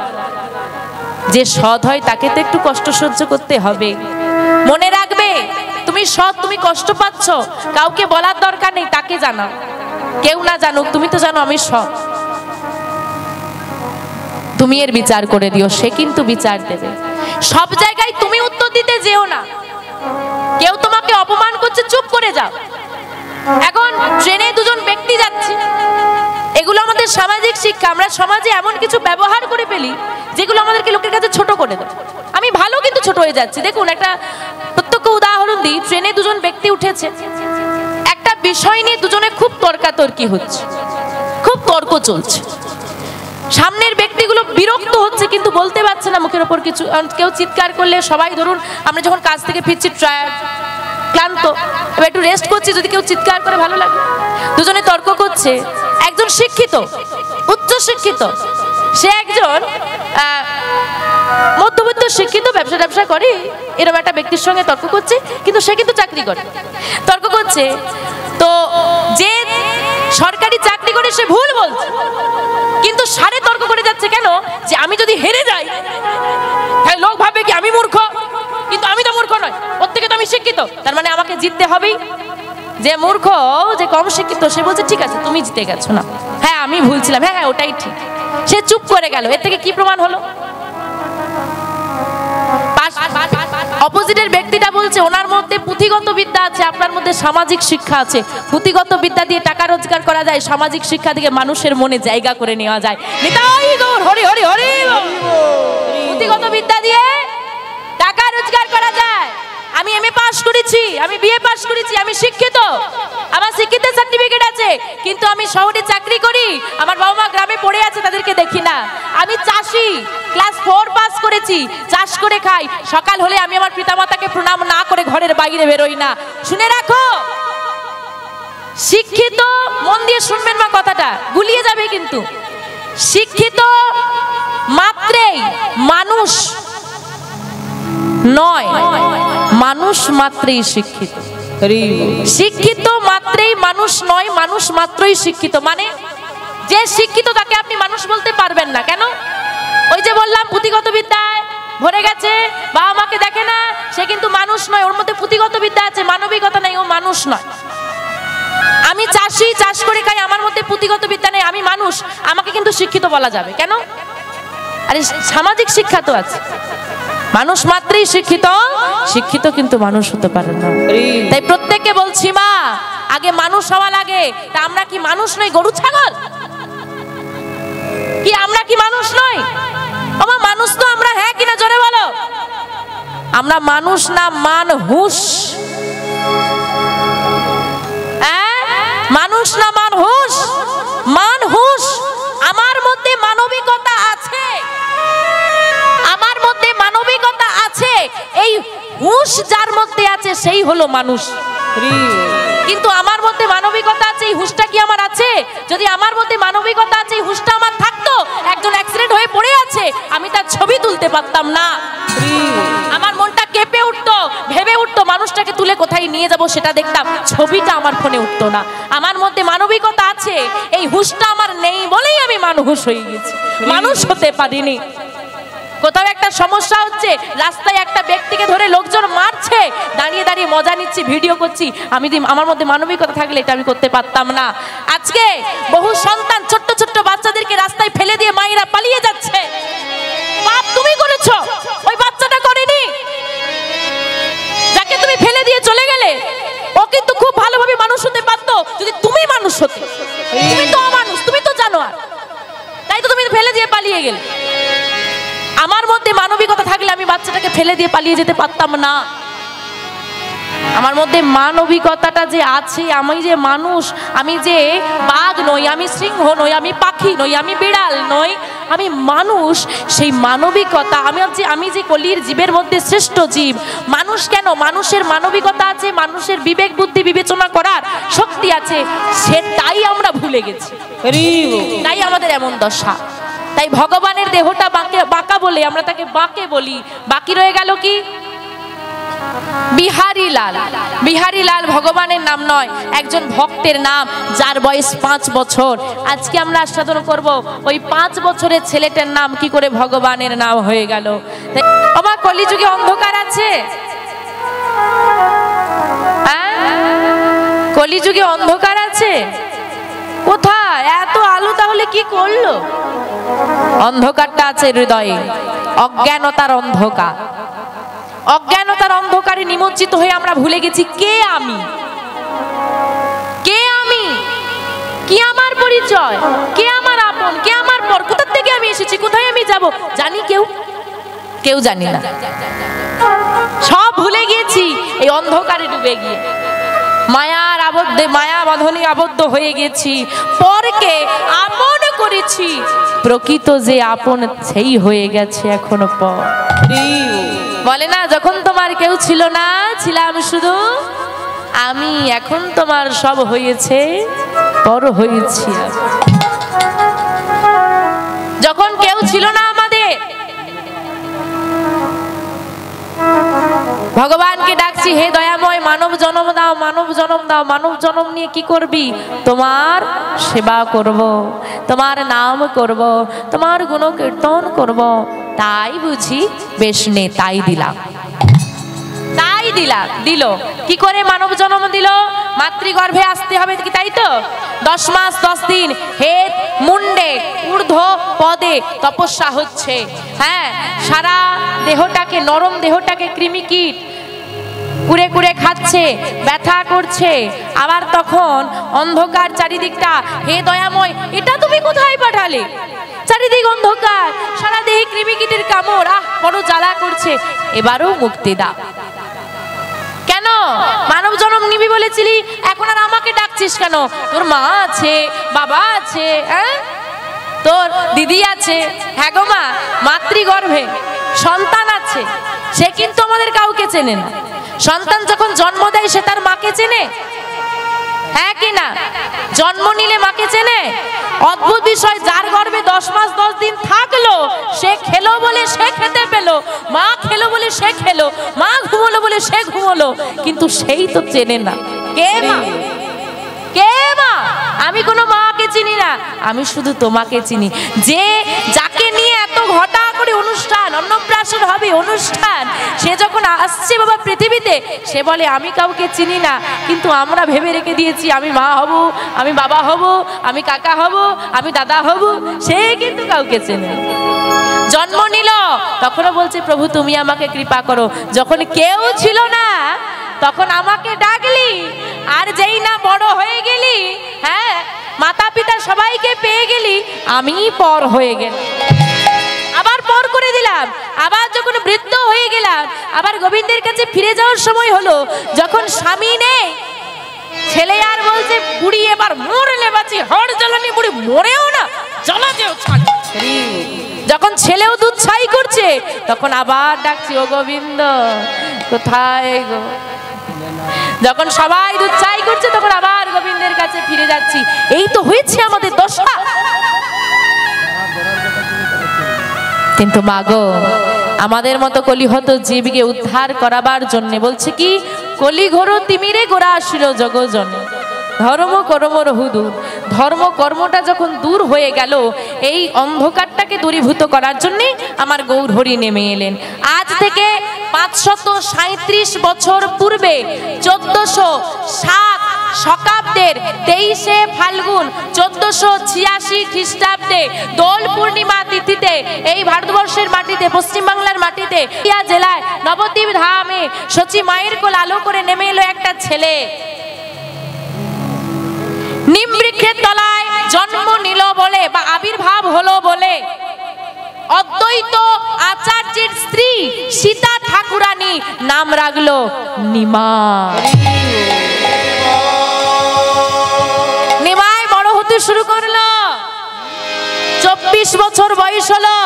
যে সৎ হয় তাকে তো একটু কষ্ট সহ্য করতে হবে। মনে রাখবে তুমি সৎ, তুমি কষ্ট পাচ্ছ, কাউকে বলার দরকার নেই, তাকে জানাও। কেউ না জানুক, তুমি তো জানো আমি সৎ, তুমি এর বিচার করে দিও, সে কিন্তু বিচার দেবে। সব জায়গায় তুমি উত্তর দিতে যেও না। কেউ তোমাকে অপমান করছে, চুপ করে যাও। এখন ট্রেনে দুজন ব্যক্তি যাচ্ছে, এগুলো আমাদের সামাজিক শিক্ষা। আমরা সমাজে এমন কিছু ব্যবহার করে ফেলি যেগুলো আমাদেরকে লোকের কাছে ছোট করে দেয়। আমি ভালো কিন্তু ছোট হয়ে যাচ্ছি। দেখুন একটা প্রত্যক্ষ উদাহরণ দিই। ট্রেনে দুজন ব্যক্তি উঠেছে, একটা বিষয় নিয়ে দুজনে খুব তর্কাতর্কি হচ্ছে, খুব তর্ক চলছে। সামনের ব্যক্তিগুলো বিরক্ত হচ্ছে কিন্তু বলতে পারছে না মুখের ওপর কিছু। কেউ চিৎকার করলে, সবাই ধরুন আমরা যখন কাজ থেকে ফিরছি ক্লান্ত, এবার একটু রেস্ট করছি, যদি কেউ চিৎকার করে ভালো লাগে। দুজনে তর্ক করছে। একজন শিক্ষিত, উচ্চ শিক্ষিত, সে একজন মধ্যবিত্ত শিক্ষিত, ব্যবসা করে, এরকম একটা ব্যক্তির সঙ্গে তর্ক করছে, কিন্তু সে কিন্তু চাকরি করে। তর্ক করছে তো যে সরকারি চাকরি করে সে ভুল বলছে, কিন্তু সারে তর্ক করে যাচ্ছে কেন? যে আমি যদি হেরে যাই তাহলে লোক ভাববে কি আমি মূর্খ, কিন্তু আমি তো মূর্খ নয়, ওর থেকে তো আমি শিক্ষিত, তার মানে আমাকে জিততে হবেই। যে মূর্খ, যে কম শিক্ষিত, সে বলছে ঠিক আছে তুমি জিতে গেছো, না হ্যাঁ আমি ভুলছিলাম, হ্যাঁ ওটাই ঠিক। সে চুপ করে গেল। এর থেকে কি প্রমাণ হলো? অপোজিটের ব্যক্তিটা বলছে ওনার মধ্যে পুঁথিগত বিদ্যা আছে, আপনার মধ্যে সামাজিক শিক্ষা আছে। পুঁথিগত বিদ্যা দিয়ে টাকা রোজগার করা যায়, সামাজিক শিক্ষা থেকে মানুষের মনে জায়গা করে নেওয়া যায়। নিতাই গৌর, হরি হরি হরি। পুঁথিগত বিদ্যা দিয়ে টাকা রোজগার করা যায়। আমি এমএ পাস করেছি, আমি বিএ পাস করেছি, আমি শিক্ষিত, আমার শিক্ষিতের সার্টিফিকেট আছে, কিন্তু আমি শহরে চাকরি করি, আমার বাবা মা গ্রামে পড়ে আছে, তাদেরকে দেখি না। আমি চাষি, ক্লাস 4 পাস করেছি, চাষ করে খাই, সকাল হলে আমি আমার পিতামাতাকে প্রণাম না করে ঘরের বাইরে বেরোই না। শুনে রাখো, শিক্ষিত, মন দিয়ে শুনবেন মা, কথাটা গুলিয়ে যাবে কিন্তু। শিক্ষিত মাত্রেই মানুষ নয়, মানুষ মাত্রই শিক্ষিত। শিক্ষিত মাত্রই মানুষ নয়, মানুষ মাত্রই শিক্ষিত। মানে যে শিক্ষিত তাকে আপনি মানুষ বলতে পারবেন না। কেন? ওই যে বললাম পুঁথিগত বিদ্যায় ভরে গেছে, বাবা মাকে দেখে না, সে কিন্তু মানুষ নয়। ওর মধ্যে পুঁথিগত বিদ্যা আছে, মানবিকতা নেই, ও মানুষ নয়। আমি চাষি, চাষ করে খাই, আমার মধ্যে পুঁথিগত বিদ্যা নেই, আমি মানুষ, আমাকে কিন্তু শিক্ষিত বলা যাবে। কেন? আরে সামাজিক শিক্ষা তো আছে। মানুষ মাত্রই শিক্ষিত, শিক্ষিত কিন্তু মানুষ হতে পারে না। তাই প্রত্যেককে বলছি মা, আগে মানুষ হওয়া লাগে। তা আমরা কি মানুষ নই, গরু ছাগল? কি আমরা কি মানুষ নই? ওমা মানুষ তো আমরা, হ্যাঁ কিনা জোরে বলো। আমরা মানুষ না মানহুস। মানুষ না মানহুস। মানহুস। আমার মধ্যে মানবিকতা আছে, আমার মধ্যে মানবিকতা আছে। এই হুঁশ যার মধ্যে আছে সেই হলো মানুষ। কিন্তু আমার মধ্যে মানবিকতা আছে, এই হুঁশটা কি আমার আছে? যদি আমার মধ্যে মানবিকতা আছে, এই হুঁশটা আমার থাকতো, একজন অ্যাক্সিডেন্ট হয়ে পড়ে আছে, আমি তার ছবি তুলতে পারতাম না। আমার মনটা কেঁপে উঠতো, ভেবে উঠতো মানুষটাকে তুলে কোথায় নিয়ে যাব সেটা দেখতাম, ছবিটা আমার ফোনে উঠতো না। আমার মধ্যে মানবিকতা আছে, এই হুঁশটা আমার নেই বলেই আমি মানুষ হয়ে গেছি, মানুষ হতে পারিনি। কোথাও একটা সমস্যা হচ্ছে, রাস্তায় একটা ব্যক্তিকে ধরে লোকজন মারছে, দাঁড়িয়ে দাঁড়িয়ে মজা নিচ্ছি, ভিডিও করছি। আমার মধ্যে মানবিকতা থাকলে এটা আমি করতে পারতাম না। আজকে বহু সন্তান ছোট্ট ছোট্ট বাচ্চাদেরকে রাস্তায় ফেলে দিয়ে মায়েরা পালিয়ে যাচ্ছে। পাপ তুমি করেছো, ওই বাচ্চাটা করেনি। মানুষ হতে, তুমি তো অমানুষ, তুমি তো জানোয়ার, তাই তো তুমি ফেলে দিয়ে পালিয়ে গেলে। আমার মধ্যে মানবিকতা থাকলে আমি বাচ্চাটাকে ফেলে দিয়ে পালিয়ে যেতে পারতাম না। আমার মধ্যে মানবিকতাটা যে আছে, আমি যে মানুষ, আমি যে বাঘ নই, আমি সিংহ নই, আমি পাখি নই, আমি বিড়াল নই, আমি মানুষ। সেই মানবিকতা আমি যে কলির জীবের মধ্যে শ্রেষ্ঠ জীব। মানুষ কেন? মানুষের মানবিকতা আছে, মানুষের বিবেক বুদ্ধি বিবেচনা করার শক্তি আছে, সেটাই আমরা ভুলে গেছি, তাই আমাদের এমন দশা। তাই ভগবানের দেহটা বাঁকা বলে আমরা তাকে বাঁকে বলি। বাকি রয়ে গেল কি? বিহারী লাল। বিহারী লাল ভগবানের নাম নয়, একজন ভক্তের নাম, যার বয়স 5 বছর। আজকে আমরা আস্বাদন করব ওই 5 বছরের ছেলেটার নাম কি করে ভগবানের নাম হয়ে গেল। আমার কলিযুগে অন্ধকার আছে, কলিযুগে অন্ধকার আছে কোথায়? এত আলো তাহলে কি করলো? অন্ধকারটা আছে হৃদয়ে, অজ্ঞানতার অন্ধকার। অজ্ঞানতার অন্ধকারে নিমজ্জিত হয়ে আমরা ভুলে গেছি কে আমি, কে আমি, কি আমার পরিচয়, কে আমার আপন, কে আমার পর, কোথা থেকে আমি এসেছি, কোথায় আমি যাব, জানি কেউ জানি না। সব ভুলে গিয়েছি এই অন্ধকারে ডুবে গিয়ে, মায়ার আবদ্ধে, মায়া বাঁধনে আবদ্ধ হয়ে গেছি, পরকে আপন করেছি, প্রকৃত যে আপন সেই হয়ে গেছে এখনো পর। বলে না, যখন তোমার কেউ ছিল না, ছিলাম শুধু আমি, এখন তোমার সব হয়েছে পর হয়েছি। যখন কেউ ছিল না আমাদের, ভগবানকে ডাকছি, হে দয়াময় মানব জন্ম দাও, মানব জন্ম দাও। মানব জন্ম নিয়ে কি করবি? তোমার সেবা করব, তোমার নাম করব, তোমার গুণ কীর্তন করব। তাই বুঝি বেশ নে, তাই দিলাম, তাই দিলাম। দিল কি করে? মানব জন্ম দিল, মাতৃগর্ভে আসতে হবে কি, তাই তো? 10 মাস 10 দিন হেড মুন্ডে ঊর্ধ্ব পদে তপস্যা হচ্ছে। হ্যাঁ, সারা দেহটাকে, নরম দেহটাকে কৃমিকীট কুড়ে কুড়ে খাচ্ছে, ব্যথা করছে। আবার তখন অন্ধকার চারিদিকটা, হে দয়াময় এটা তুমি কোথায় পাঠালে? চারিদিক অন্ধকার, সারা দেহে কৃমিকীটের কামড়, বড় জ্বালা করছে, এবারও মুক্তি দাও। কেন? মানব জন্ম নিবি বলেছিলি, এখন আর আমাকে ডাকছিস কেন? তোর মা আছে, বাবা আছে, তোর দিদি আছে। হ্যাঁ গো মা, মাতৃগর্ভে সন্তান আছে, সে কিন্তু আমাদের কাউকে চেনে না। সন্তান যখন জন্ম দেয় সে তার মাকে চেনে? হ্যাঁ কি না? জন্ম নিলে মাকে চেনে? অদ্ভুত বিষয়, যার গর্ভে 10 মাস 10 দিন থাকলো, সে খেলো বলে সে খেতে পেলো, মা খেলো বলে সে খেলো, মা ঘুমোলো বলে সে ঘুমোলো, কিন্তু সেই তো চেনে না কে মা, কে মা। আমি কোনো মাকে চিনি না, আমি শুধু তোমাকে চিনি। যে যাকে নিয়ে এত ঘটা করে অনুষ্ঠান, অন্নপ্রাশন হবে অনুষ্ঠান, সে যখন আসছে বাবা পৃথিবীতে, সে বলে আমি কাউকে চিনি না। কিন্তু আমরা ভেবে রেখে দিয়েছি আমি মা হব, আমি বাবা হব, আমি কাকা হব, আমি দাদা হব। সে কিন্তু কাউকে চেনে। জন্ম নিল তখনও বলছে প্রভু তুমি আমাকে কৃপা করো। যখন কেউ ছিল না তখন আমাকে ডাকলি, আর যেই না বড় হয়ে গেলি, হ্যাঁ মাতা পিতা সবাইকে পেয়ে গেলি, আমি পর হয়ে গেলাম, আবার পর করে দিলাম। আবার যখন বৃদ্ধ হয়ে গেলাম, আবার গোবিন্দের কাছে ফিরে যাওয়ার সময় হলো, যখন স্বামী নেই, ছেলে আর বলছে বুড়ি এবার মরলে বাঁচি, হড় জ্বালানি বুড়ি মরেও না, জ্বালাতেও ছাড়। যখন ছেলেও দুধ ছাই করছে, তখন আবার ডাকছি ও গোবিন্দ কোথায় গো। যখন সবাই দুধ ছাই করছে, তখন আবার গোবিন্দের কাছে ফিরে যাচ্ছি। এই তো হয়েছে আমাদের দশা। কিন্তু মাগো, আমাদের মতো কলিহত জীবকে উদ্ধার করাবার জন্য বলছে কি, কলি ঘোর তিমিরে গোড়া আসিল জগজনে, ধর্ম কর্ম রহু দূর। ধর্ম কর্মটা যখন দূর হয়ে গেল, এই অন্ধকারটাকে দূরীভূত করার জন্যে আমার গৌর হরি নেমে এলেন। আজ থেকে 537 বছর পূর্বে 1407 শকাব্দের 23শে ফাল্গুন 1486 খ্রিস্টাব্দে দোল পূর্ণিমা তিথিতে এই ভারতবর্ষের মাটিতে, পশ্চিমবাংলার মাটিতে, জেলায় নবদ্বীপ ধামে সচি মায়ের কোল আলো করে নেমে এলো একটা ছেলে। নিম্ন বৃক্ষের তলায় জন্ম নিল বলে বা আবির্ভাব হলো বলে অদ্বৈত আচার্যের স্ত্রী সীতা ঠাকুরানী নাম রাখলো নিমাই। নিমাই বড় হতে শুরু করলো, 24 বছর বয়স হলো।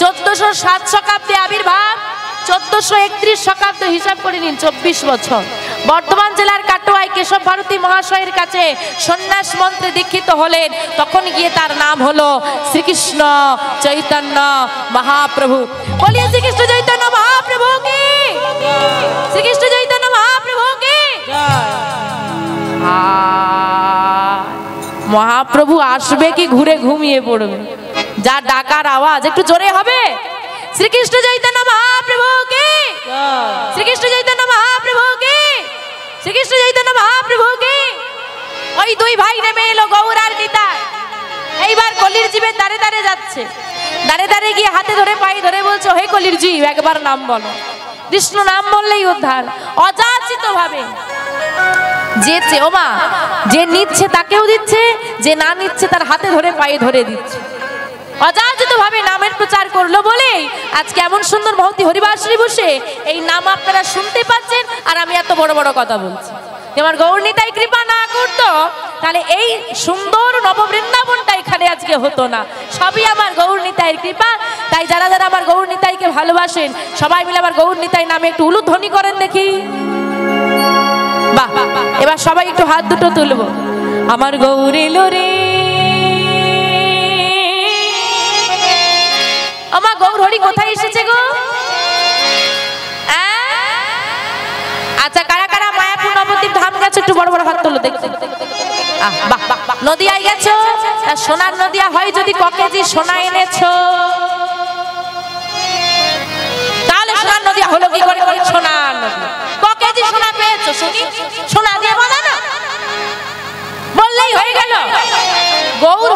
1407 শতাব্দে আবির্ভাব, 1431 শতাব্দে হিসাব করে নিন, 24 বছর। বর্ধমান জেলার কাটোয়ায় কেশব ভারতী মহাশয়ের কাছে সন্ন্যাস মন্ত্রে দীক্ষিত হলেন। তখন গিয়ে তার নাম হলো শ্রীকৃষ্ণ চৈতন্য মহাপ্রভু। বলিয়ে শ্রীকৃষ্ণ চৈতন্য মহাপ্রভু কি, শ্রীকৃষ্ণ চৈতন্য মহাপ্রভু কি। মহাপ্রভু আসবে কি ঘুরে ঘুমিয়ে পড়বে? যা ডাকার আওয়াজ, একটু জোরে হবে। শ্রীকৃষ্ণ চৈতন্য মহাপ্রভু কি, শ্রীকৃষ্ণ চৈতন্য মহাপ্রভু কি, শ্রীকৃষ্ণ চৈতন্য মহাপ্রভু কি। ওই দুই ভাই নেমে এলো গৌর আর নিতাই। এইবার কলির জীবের দাঁড়ে দাঁড়ে যাচ্ছে, দাঁড়ে দাঁড়ে গিয়ে হাতে ধরে পায়ে ধরে বলছে, হে কলির জীব একবার নাম বলো। কৃষ্ণ নাম বললেই উদ্ধার। অযাচিত ভাবে যে ওমা যে নিচ্ছে তাকেও দিচ্ছে, যে না নিচ্ছে তার হাতে ধরে পায়ে ধরে দিচ্ছে। অযাচিত ভাবে নামের প্রচার করলো বলে আজকে এমন সুন্দর মহতি হরিবাসরী বসে এই নাম আপনারা শুনতে পাচ্ছেন। আর আমি এত বড় বড় কথা বলছি। আমার গৌর নিতাই কৃপা না করতো তাহলে এই সুন্দর নববৃন্দাবনটা এখানে আজকে হতো না। সবই আমার গৌর নিতাইয়ের কৃপা। তাই যারা যারা আমার গৌর নিতাইকে ভালোবাসেন সবাই মিলে আমার গৌর নিতাই নামে একটু উলুধ্বনি করেন দেখি। বাহ, এবার সবাই একটু হাত দুটো তুলবো। আমার গৌর এলো রে, আমার গৌর হরি কোথায় এসেছে গো? আচ্ছা, কারা কারা মায়াপুর নবদ্বীপ ধাম গেছে একটু বড় বড় হাত তোলো দেখতে। নদিয়ায় গেছো? সোনার নদিয়া হয় যদি ক কেজি সোনা এনেছো? তাহলে সোনার নদিয়া হলো কি করে? সোনার নদিয়া ক কেজি সোনা পেয়েছো শুনি? সোনা দিয়ে বানানো বললেই হয়ে গেল। গৌর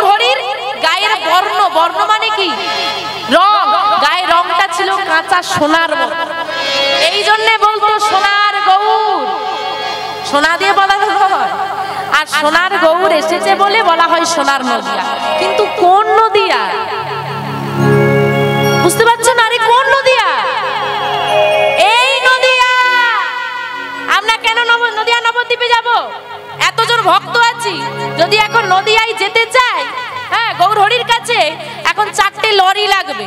হরির গায়ের বর্ণ, বর্ণ মানে কি? রং। গায়ের রংটা ছিল কাঁচা সোনার মতো, এই জন্যে বলতো সোনার গৌর। সোনা দিয়ে বানানো হয়। আর সোনার গৌর এসেছে বলে বলা হয় সোনার নদিয়া। কিন্তু কোন নদিয়া বুঝতে পারছো না? আরে কোন নদিয়া? এই নদিয়া। আমরা কেন নদিয়া নবদ্বীপে যাব? এতজন ভক্ত আছি, যদি এখন নদিয়ায় যেতে চাই, হ্যাঁ গৌর হরির কাছে এখন 4টে লরি লাগবে।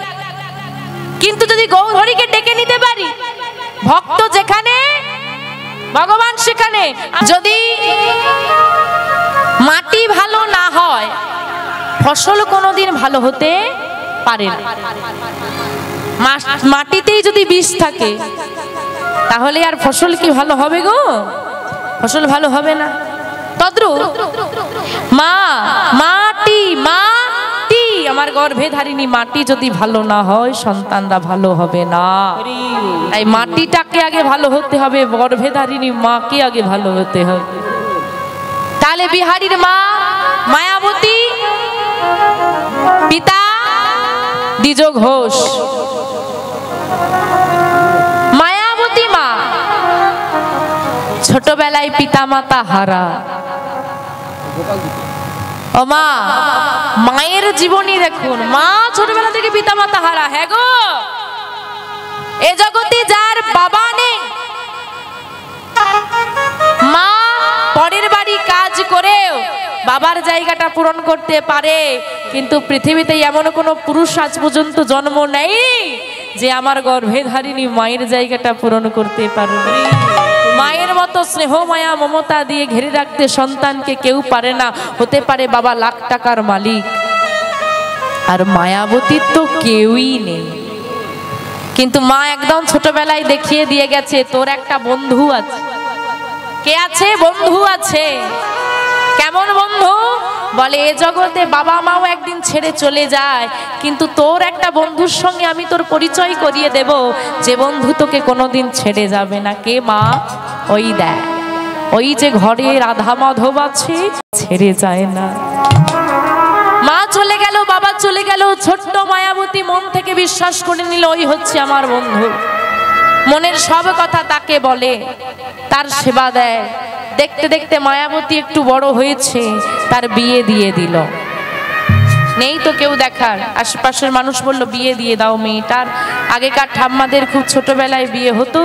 কিন্তু যদি গৌর হরিকে ডেকে নিতে পারি, ভক্ত যেখানে ভগবান সেখানে। যদি মাটি ভালো না হয় ফসল কোনোদিন ভালো হতে পারে না। মাটিতেই যদি বিষ থাকে তাহলে আর ফসল কি ভালো হবে গো? ফসল ভালো হবে না। তদ্রূপ মাটি আমার গর্ভে ধারিনী মাটি যদি ভালো না হয় সন্তানরা ভালো হবে না। তাই মাটিটাকে আগে ভালো হতে হবে, গর্ভে ধারিনী মাকে আগে ভালো হতে হবে। তাহলে বিহারীর মা মায়াবতী, পিতা দ্বিজ ঘোষ। মায়াবতী মা ছোটবেলায় পিতা মাতা হারা। ও মা, মায়ের জীবনী দেখুন। মা ছোটবেলা থেকে পিতা মাতা হারা। হ্যাঁ গো, এ জগতে যার বাবা নেই, মা পরের বাড়ি কাজ করেও বাবার জায়গাটা পূরণ করতে পারে। কিন্তু পৃথিবীতে এমন কোনো পুরুষ আজ পর্যন্ত জন্ম নেই যে আমার গর্ভে ধারিনী মায়ের জায়গাটা পূরণ করতে পারবে। মায়ের মতো স্নেহ মায়া মমতা দিয়ে ঘিরে রাখতে সন্তানকে কেউ পারে না। হতে পারে বাবা লাখ টাকার মালিক, আর মায়াবতীর তো কেউই নেই। কিন্তু মা একদম ছোটবেলায় দেখিয়ে দিয়ে গেছে তোর একটা বন্ধু আছে। কে আছে? বন্ধু আছে। কেমন বন্ধু? বলে এ জগতে বাবা মাও একদিন ছেড়ে চলে যায়, কিন্তু তোর একটা বন্ধুর সঙ্গে আমি তোর পরিচয় করিয়ে দেব, যে বন্ধু তোকে কোনোদিন ছেড়ে যাবে না। কে মা? ওই দেখ, ওই যে ঘরে রাধা মাধব আছে, ছেড়ে যায় না। মা চলে গেল, বাবা চলে গেল, ছোট্ট মায়াবতী মন থেকে বিশ্বাস করে নিল ওই হচ্ছে আমার বন্ধু। মনের সব কথা তাকে বলে, তার সেবা দেয়, দেখতে দেখতে মায়াবতী একটু বড় হয়েছে, তার বিয়ে দিয়ে দিল। নেই তো কেউ দেখার, আশেপাশের মানুষ বলল বিয়ে দিয়ে দাও মেয়েটার। আগেকার ঠাম্মাদের খুব ছোটবেলায় বিয়ে হতো,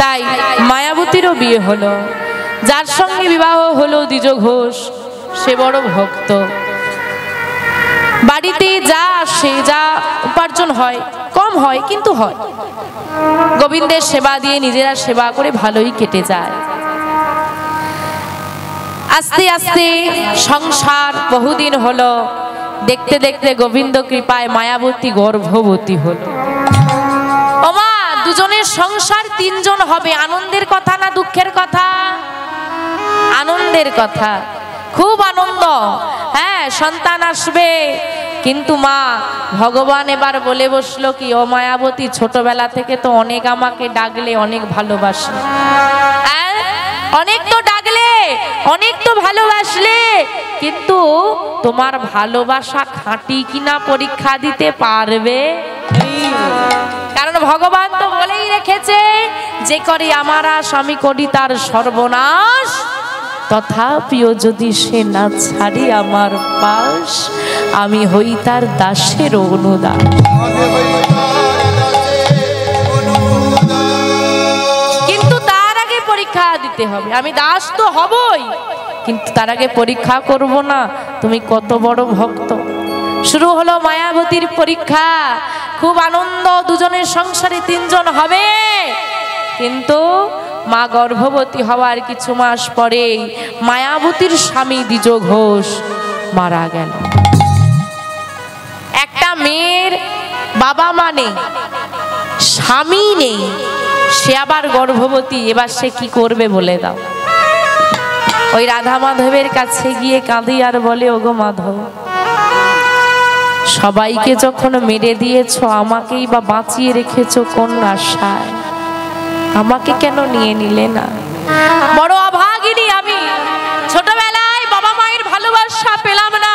তাই মায়াবতীরও বিয়ে হলো। যার সঙ্গে বিবাহ হলো দ্বিজ ঘোষ, সে বড় ভক্ত। বাড়িতে যা আসে, যা উপার্জন হয়, কম হয় কিন্তু হয়, গোবিন্দের সেবা দিয়ে নিজেরা সেবা করে ভালোই কেটে যায়। আস্তে আস্তে সংসার বহুদিন হলো, দেখতে দেখতে গোবিন্দ কৃপায় মায়াবতী গর্ভবতী হলো। ওমা, দুজনের সংসার তিনজন হবে। আনন্দের কথা না দুঃখের কথা? আনন্দের কথা, খুব আনন্দ। হ্যাঁ, সন্তান আসবে। কিন্তু মা ভগবান এবার বলে বসলো কি, ও মায়াবতী, ছোটবেলা থেকে তো অনেক আমাকে ডাকলে, অনেক ভালোবাসলে, অনেক তো ডাকলে, অনেক তো ভালোবাসলে, কিন্তু তোমার ভালোবাসা খাঁটি কিনা পরীক্ষা দিতে পারবে? কারণ ভগবান তো বলেই রেখেছে, যে করে আমার আশ আমি করি তার সর্বনাশ, তথাপিও যদি সে না ছাড়ি আমার পাশ, আমি হই তার দাসের অনুদাস। কিন্তু তার আগে পরীক্ষা দিতে হবে। আমি দাস তো হবই, কিন্তু তার আগে পরীক্ষা করব না তুমি কত বড় ভক্ত। শুরু হলো মায়াবতীর পরীক্ষা। খুব আনন্দ, দুজনের সংসারে তিনজন হবে। কিন্তু মা গর্ভবতী হওয়ার কিছু মাস পরে মায়াবতীর স্বামী দ্বিজ ঘোষ মারা গেল। একটা মেয়ের বাবা মা নেই, স্বামী নেই, সে আবার গর্ভবতী, এবার সে কি করবে বলে দাও। ওই রাধা মাধবের কাছে গিয়ে কাঁদি আর বলে, ওগো মাধব, সবাইকে যখন মেরে দিয়েছ, আমাকেই বা বাঁচিয়ে রেখেছ কোন আশায়? আমাকে কেন নিয়ে নিলে না? বড় অভাগিনী আমি। ছোটবেলায় বাবা মায়ের ভালোবাসা পেলাম না,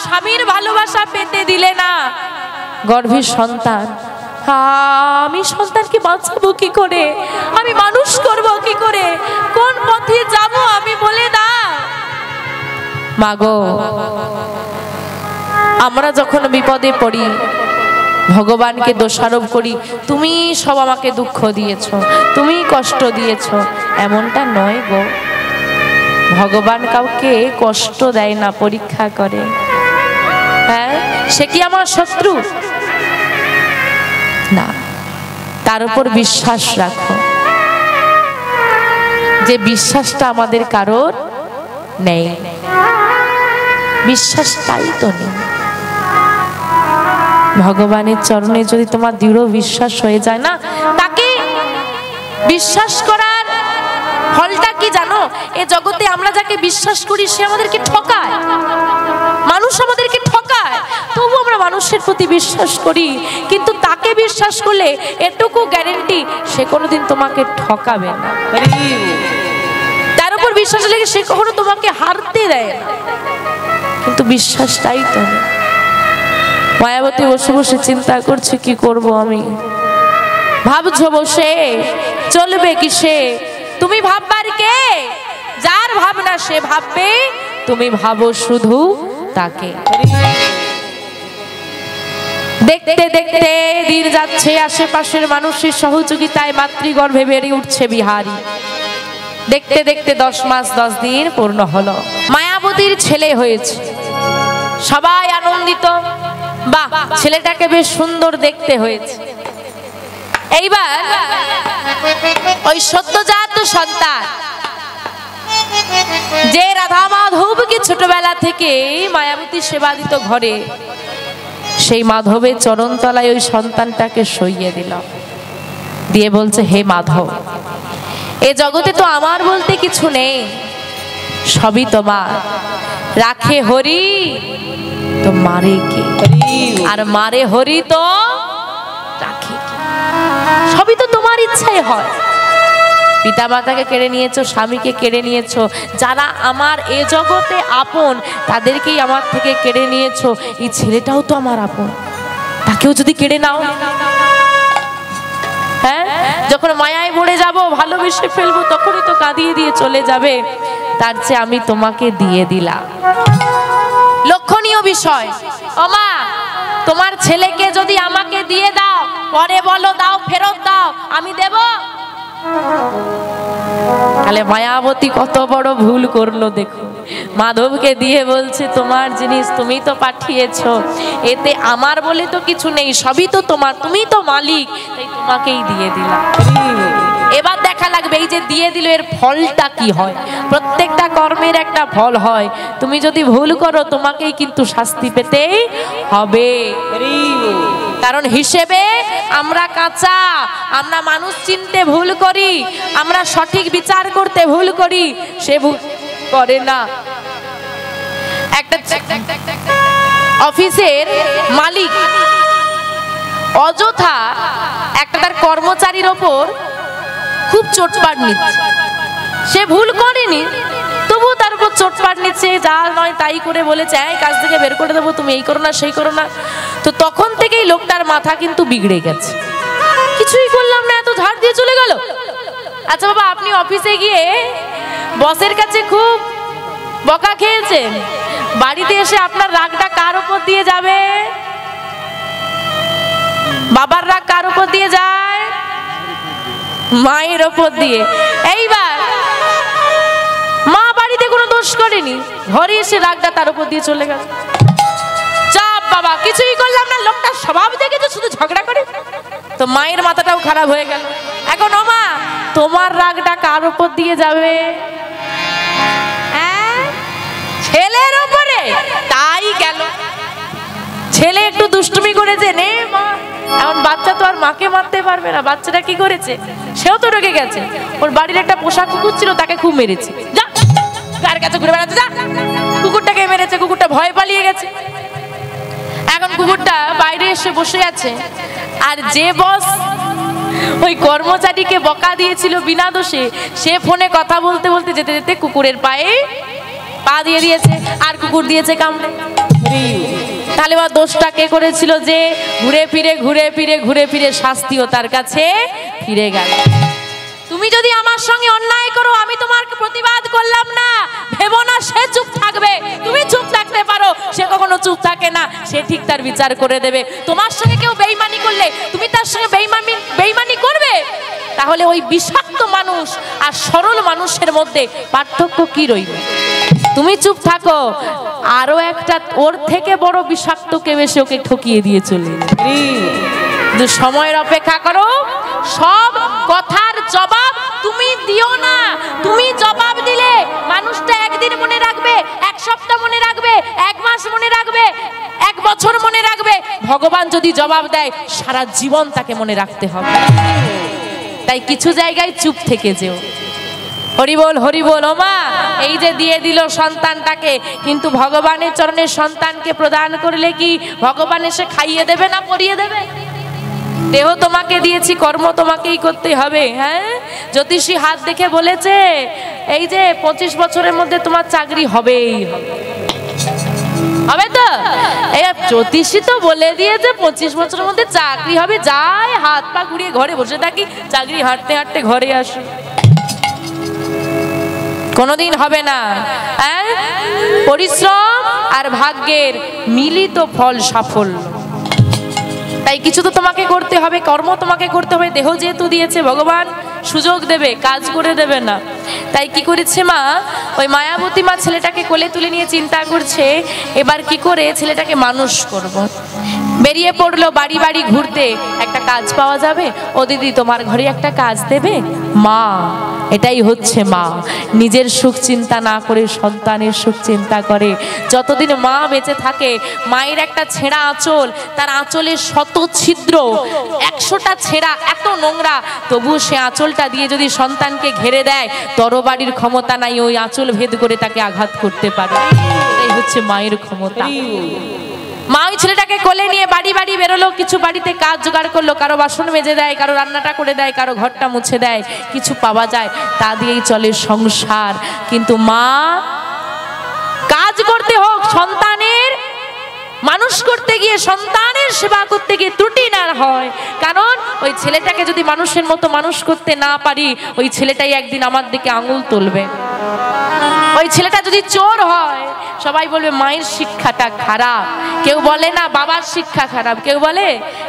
স্বামীর ভালোবাসা পেতে দিলে না। গর্ভের সন্তান, আমি সন্তানকে বাঁচাবো কি করে? আমি মানুষ করব কি করে? কোন পথে যাব আমি বলে দাও। মাগো, আমরা যখন বিপদে পড়ি ভগবানকে দোষারোপ করি, তুমি সব আমাকে দুঃখ দিয়েছ, তুমি কষ্ট দিয়েছ। এমনটা নয় গো, ভগবান কাউকে কষ্ট দেয় না, পরীক্ষা করে। হ্যাঁ, সে কি আমার শত্রু? না, তার উপর বিশ্বাস রাখো। যে বিশ্বাসটা আমাদের কারোর নেই, বিশ্বাসটাই তো নেই। ভগবানের চরণে যদি তোমার দৃঢ় বিশ্বাস হয়ে যায় না, তাকে বিশ্বাস করার ফলটা কি জানো? এ জগতে আমরা যাকে বিশ্বাস করি সে আমাদেরকে ঠকায়, মানুষ আমাদেরকে ঠকায়, তবু আমরা মানুষের প্রতি বিশ্বাস করি। কিন্তু তাকে বিশ্বাস করলে এটুকু গ্যারেন্টি, সে কোনোদিন তোমাকে ঠকাবে না। তার উপর বিশ্বাস লেগে সে কখনো তোমাকে হারতে দেয় না। কিন্তু বিশ্বাসটাই তো নেই। মায়াবতী বসে বসে চিন্তা করছে, কি করব আমি? ভাবছো বসে, চলবে কিসে? তুমি ভাববার কে? যার ভাবনা সে ভাববে, তুমি ভাবো শুধু তাকে। দেখতে দেখতে দিন যাচ্ছে, আশেপাশের মানুষের সহযোগিতায় মাতৃগর্ভে বেড়ে উঠছে বিহারী। দেখতে দেখতে 10 মাস 10 দিন পূর্ণ হলো। মায়াবতীর ছেলে হয়েছে, সবাই আনন্দিত। বাহ, ছেলেটাকে বেশ সুন্দর দেখতে হয়েছে। এইবার ওই সদ্যজাত সন্তান, যে রাধা মাধবকে ছোটবেলা থেকে মায়াবতী সেবা দিত ঘরে, সেই মাধবের চরণতলায় ওই সন্তানটাকে সইয়ে দিল। দিয়ে বলছে, হে মাধব, এ জগতে তো আমার বলতে কিছু নেই, সবই তোমার। রাখে হরি তো মারে কে? আর মারে হরি তো রাখে কে? সবই তো তোমার ইচ্ছায় হয়। পিতা মাতাকে কেড়ে নিয়েছো, স্বামীকে কেড়ে নিয়েছো, যারা আমার এ জগতে আপন তাদেরকেই আমার থেকে কেড়ে নিয়েছো। এই ছেলেটাও তো আমার আপন, তাকেও যদি কেড়ে নাও, হ্যাঁ, যখন মায়ায় পড়ে যাব, ভালোবেসে ফেলবো, তখনই তো কাঁদিয়ে দিয়ে চলে যাবে। তার চেয়ে আমি তোমাকে দিয়ে দিলাম। লক্ষণীয় বিষয়, ও মা, তোমার ছেলেকে যদি আমাকে দিয়ে দাও, পরে বলো দাও, ফেরত দাও, আমি দেব? তাহলে মায়াবতী কত বড় ভুল করলো দেখো। মাধবকে দিয়ে বলছে তোমার জিনিস, তুমি তো পাঠিয়েছো, এতে আমার বলে তো কিছু নেই, সবই তো তোমার, তুমি তো মালিক, তাই তোমাকেই দিয়ে দিলাম। এবার দেখা লাগবে এই যে দিয়ে দিল এর ফলটা কি হয়। প্রত্যেকটা কর্মের একটা ফল হয়। তুমি যদি ভুল করো তোমাকেই কিন্তু শাস্তি পেতেই হবে। কারণ হিসেবে আমরা কাঁচা, আমরা মানুষ চিনতে ভুল করি, আমরা সঠিক বিচার করতে ভুল করি, সে ভুল করে না। একটা অফিসের মালিক অযথা একটা তার কর্মচারীর ওপর খুব চোটপাট নিচ্ছে। সে ভুল করেনি, তবু তার উপর চোটপাট নিচ্ছে, যা নয় তাই করে বলেছে এই কাজ থেকে বের করে দেবো, তুমি এই করো না সেই করো না। তো তখন থেকেই লোকটার মাথা কিন্তু বিগড়ে গেছে। কিছুই করলাম না, এত ঝাড় দিয়ে চলে গেল। আচ্ছা বাবা, আপনি অফিসে গিয়ে বসের কাছে খুব বকা খেয়েছেন, বাড়িতে এসে আপনার রাগটা কার উপর দিয়ে যাবে? বাবার রাগ কার উপর দিয়ে যায়? মায়ের ওপর দিয়ে। এইবার মা বাড়িতে কোনো দোষ করেনি, ঘরে এসে রাগটা তার উপর দিয়ে চলে গেল। চাপ বাবা, কিছুই করলাম না, লোকটার স্বভাব দেখেছো শুধু ঝগড়া করে। তো মায়ের মাথাটাও খারাপ হয়ে গেল। এখন ও মা, তোমার রাগটা কার উপর দিয়ে যাবে? ছেলের উপরে। তাই গেল, ছেলে একটু দুষ্টুমি করেছে, নে মা। এখন বাচ্চা তো আর মাকে মারতে পারবে না, বাচ্চাটা কি করেছে, সেও তো রেগে গেছে। ওর বাড়ির একটা পোষা কুকুর ছিল, তাকে খুব মেরেছে। যা, কার কাছে ঘুরে বেড়াচ্ছে, যা। কুকুরটাকে মেরেছে, কুকুরটা ভয় পালিয়ে গেছে। এখন কুকুরটা বাইরে এসে বসে আছে, আর যে বস ওই কর্মচারীকে বকা দিয়েছিল বিনা দোষে, সে ফোনে কথা বলতে বলতে যেতে যেতে কুকুরের পায়ে পা দিয়ে দিয়েছে, আর কুকুর দিয়েছে কামড়ে। তাহলে বা দোষটা কে করেছিল? যে ঘুরে ফিরে শাস্তিও তার কাছে ফিরে গেল। তুমি যদি আমার সঙ্গে অন্যায় করো, আমি তোমার প্রতিবাদ করলাম না, ভেবো না সে চুপ থাকবে। তুমি চুপ থাকতে পারো, সে কখনো চুপ থাকে না, সে ঠিক তার বিচার করে দেবে। তোমার সঙ্গে কেউ বেঈমানি করলে তুমি তার সঙ্গে বেঈমানি করবে? তাহলে ওই বিষাক্ত মানুষ আর সরল মানুষের মধ্যে পার্থক্য কি রইবে? তুমি চুপ থাকো, আরো একটা ওর থেকে বড় বিষাক্ত কেউ এসে ওকে ঠকিয়ে দিয়ে চলে। সময়ের অপেক্ষা করো, সব কথার জবাব তুমি দিও না। তুমি জবাব দিলে মানুষটা একদিন মনে রাখবে, এক সপ্তাহ মনে রাখবে, এক মাস মনে রাখবে, এক বছর মনে রাখবে। ভগবান যদি জবাব দেয়, সারা জীবন তাকে মনে রাখতে হবে। তাই কিছু জায়গায় চুপ থেকে যেও। হরি বল, হরি বল। ও মা, এই যে দিয়ে দিল সন্তানটাকে, কিন্তু ভগবানের চরণে সন্তানকে প্রদান করলে কি ভগবান এসে খাইয়ে দেবে না পরিয়ে দেবে? দেহ তোমাকে দিয়েছি, কর্ম তোমাকেই করতে হবে। হ্যাঁ, জ্যোতিষী হাত দেখে বলেছে এই যে 25 বছরের মধ্যে তোমার চাকরি হবেই হবে। তো এই জ্যোতিষী তো বলে দিয়েছে 25 বছরের মধ্যে চাকরি হবে। যাই হাত পা ঘুরিয়ে ঘরে বসে থাকি, চাকরি হাঁটতে হাঁটতে ঘরে আসি, কোনোদিন হবে না। পরিশ্রম আর ভাগ্যের মিলিত ফল সাফল্য। তাই কিছু তো তোমাকে করতে হবে, কর্ম তোমাকে করতে হবে। দেহ যেহেতু দিয়েছে, ভগবান সুযোগ দেবে, কাজ করে দেবে না। তাই কি করেছে মা, ওই মায়াবতী মা ছেলেটাকে কোলে তুলে নিয়ে চিন্তা করছে এবার কি করে ছেলেটাকে মানুষ করব। বেরিয়ে পড়লো বাড়ি বাড়ি ঘুরতে, একটা কাজ পাওয়া যাবে। ও দিদি, তোমার ঘরে একটা কাজ দেবে? মা, এটাই হচ্ছে মা, নিজের সুখ চিন্তা না করে সন্তানের সুখ চিন্তা করে। যতদিন মা বেঁচে থাকে, মায়ের একটা ছেঁড়া আঁচল, তার আঁচলের শত ছিদ্র, 100টা ছেঁড়া, এত নোংরা, তবু সে আঁচলটা দিয়ে যদি সন্তানকে ঘেরে দেয়, তরবারির ক্ষমতা নাই ওই আঁচল ভেদ করে তাকে আঘাত করতে পারে। এটাই হচ্ছে মায়ের ক্ষমতা। মা ওই ছেলেটাকে কোলে নিয়ে বাড়ি বাড়ি বেরোলো, কিছু বাড়িতে কাজ জোগাড় করলো, কারো বাসন মেজে দেয়, কারো রান্নাটা করে দেয়, কারো ঘরটা মুছে দেয়, কিছু পাওয়া যায়, তা দিয়েই চলে সংসার। কিন্তু মা কাজ করতে হোক, সন্তানের মানুষ করতে গিয়ে, সন্তানের সেবা করতে গিয়ে ত্রুটি না হয়। কারণ ওই ছেলেটাকে যদি মানুষের মতো মানুষ করতে না পারি, ওই ছেলেটাই একদিন আমার দিকে আঙুল তুলবে। ওই ছেলেটা যদি চোর হয়, সবাই বলবে মায়ের শিক্ষাটা খারাপ। কেউ বলে না বাবার শিক্ষা খারাপ, কেউ বলে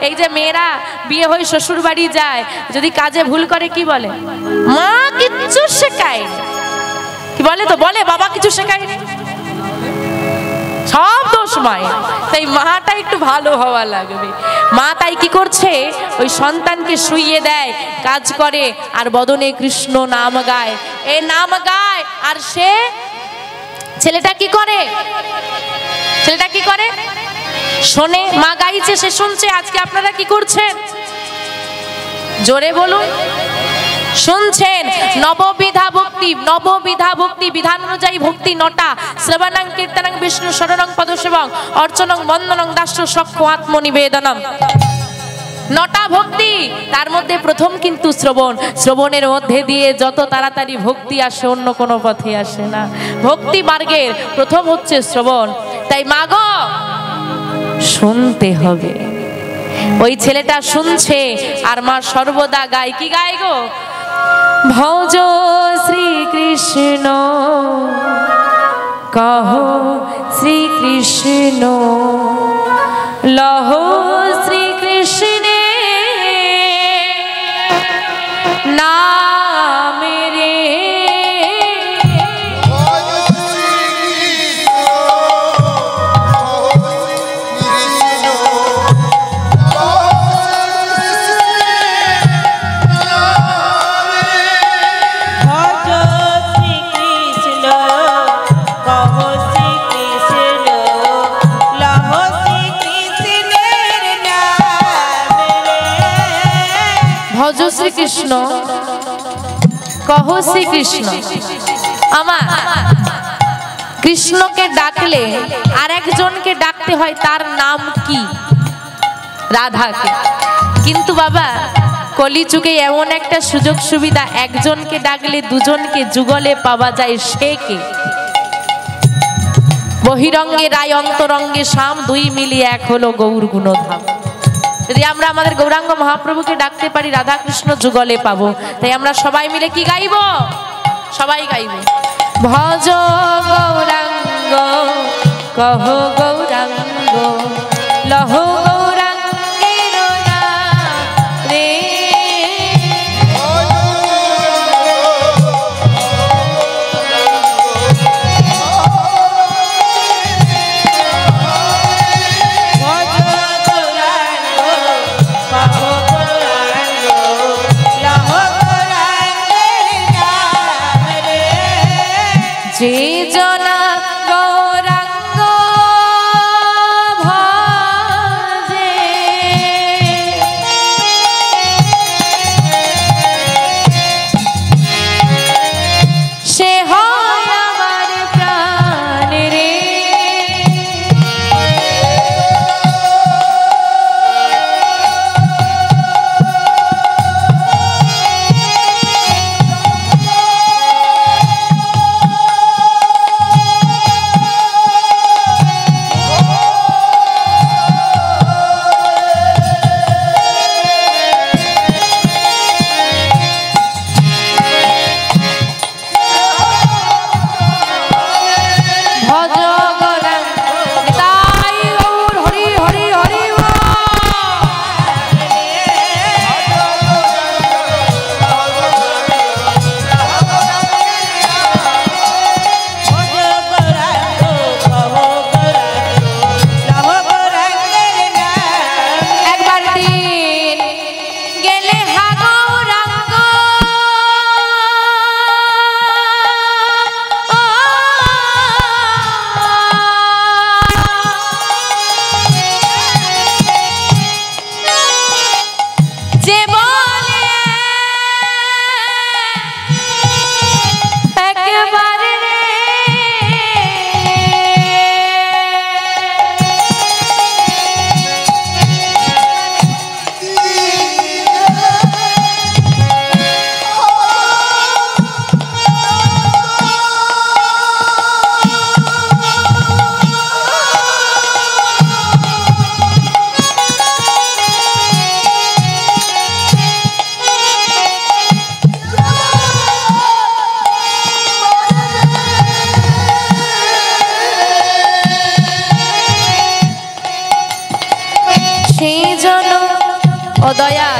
এই যে মেয়েরা বিয়ে হয়ে শ্বশুর বাড়ি যায়, যদি কাজে ভুল করে কি বলে, মা কিচ্ছু শেখায়, কি বলে তো, বলে বাবা কিছু শেখায়নি, সব দোষ মায়ের। তাই মাটা একটু ভালো হওয়া লাগবে। মা তাই কি করছে, ওই সন্তানকে শুইয়ে দেয়, কাজ করে, আর বদনে কৃষ্ণ নাম গায়। এই নাম গায়, আর সে ছেলেটা কি করে, ছেলেটা কি করে, শোনে, মা গাইছে, সে শুনছে। আজকে আপনারা কি করছেন, জোরে বলুন, শুনছেন। নববিধা ভক্তি, নববিধা ভক্তি, বিধান অনুযায়ী ভক্তি নটা। শ্রবণং কীর্তনং বিষ্ণু শরণং পদসেবং অর্চনং বন্দনং দাস্য সখ্য আত্মনিবেদনম। নটা ভক্তি, তার মধ্যে প্রথম কিন্তু শ্রবণ। শ্রবণের মধ্যে দিয়ে যত তাড়াতাড়ি ভক্তি আসে, অন্য কোনো পথে আসে না। ভক্তি মার্গের প্রথম হচ্ছে শ্রবণ। তাই মাগো শুনতে হবে। ওই ছেলেটা শুনছে, আর মা সর্বদা গায়, কি গায় গো, ভজ শ্রীকৃষ্ণ কহ শ্রীকৃষ্ণ লহ শ্রীকৃষ্ণে নাম রে। ভজ শ্রীকৃষ্ণ কহ শ্রীকৃষ্ণ। আমার কৃষ্ণকে ডাকলে আর একজনকে ডাকতে হয়, তার নাম কি, রাধাকে। কিন্তু বাবা কলিযুগে এমন একটা সুযোগ সুবিধা, একজনকে ডাকলে দুজনকে যুগলে পাওয়া যায়, সে কে, বহিরঙ্গে রায় অন্তরঙ্গে শ্যাম, দুই মিলিয়ে এক হলো গৌর গুণধাম। যদি আমরা আমাদের গৌরাঙ্গ মহাপ্রভুকে ডাকতে পারি, রাধা কৃষ্ণ যুগলে পাবো। তাই আমরা সবাই মিলে কি গাইব, সবাই গাইব, ভজ গৌরাঙ্গ কহ গৌরাঙ্গ লহ গৌরাঙ্গের নাম রে। যে জনা গৌরাঙ্গ ভজে, সে হয় আমার প্রাণ রে। দয়া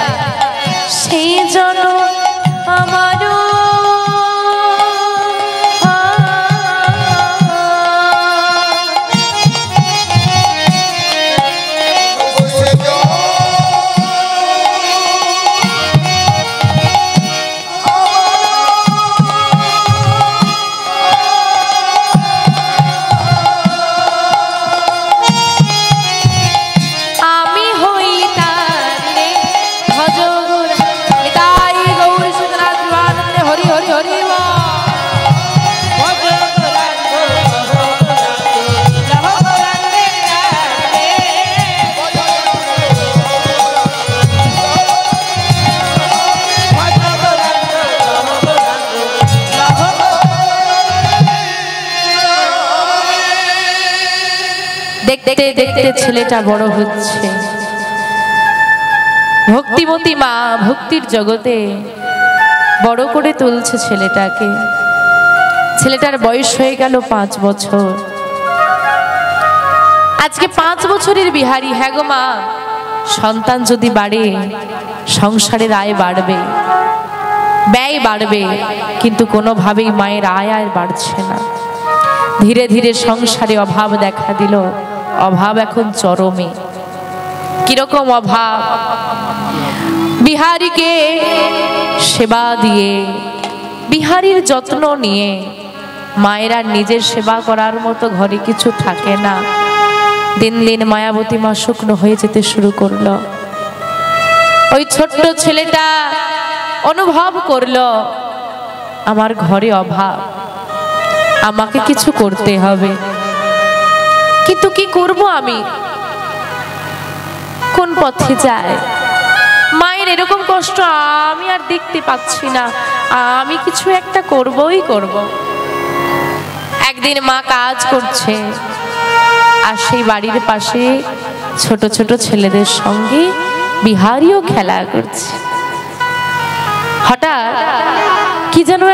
সেই জন আমারও দেখতে দেখতে ছেলেটা বড় হচ্ছে। ভক্তিমতী মা ভক্তির জগতে বড় করে তুলছে ছেলেটাকে। ছেলেটার বয়স হয়ে গেল 5 বছর। আজকে 5 বছরের বিহারী। হ্যাঁ গো মা, সন্তান যদি বাড়ে সংসারের আয় বাড়বে, ব্যয় বাড়বে, কিন্তু কোনোভাবেই মায়ের আয় আর বাড়ছে না। ধীরে ধীরে সংসারে অভাব দেখা দিল। অভাব এখন চরমে। কিরকম অভাব? বিহারীকে সেবা দিয়ে, বিহারীর যত্ন নিয়ে মায়ের আর নিজের সেবা করার মতো ঘরে কিছু থাকে না। দিন দিন মায়াবতী মা শুকনো হয়ে যেতে শুরু করলো। ওই ছোট্ট ছেলেটা অনুভব করলো আমার ঘরে অভাব, আমাকে কিছু করতে হবে। কিন্তু কি করব আমি? কোন পথে যাই? মায়ের এরকম কষ্ট আমি আর দেখতে পাচ্ছি না। আমি কিছু একটা করবই করব। একদিন মা কাজ করছে আর সেই বাড়ির পাশে ছোট ছোট ছেলেদের সঙ্গে বিহারীও খেলা করছে। হঠাৎ কি যেন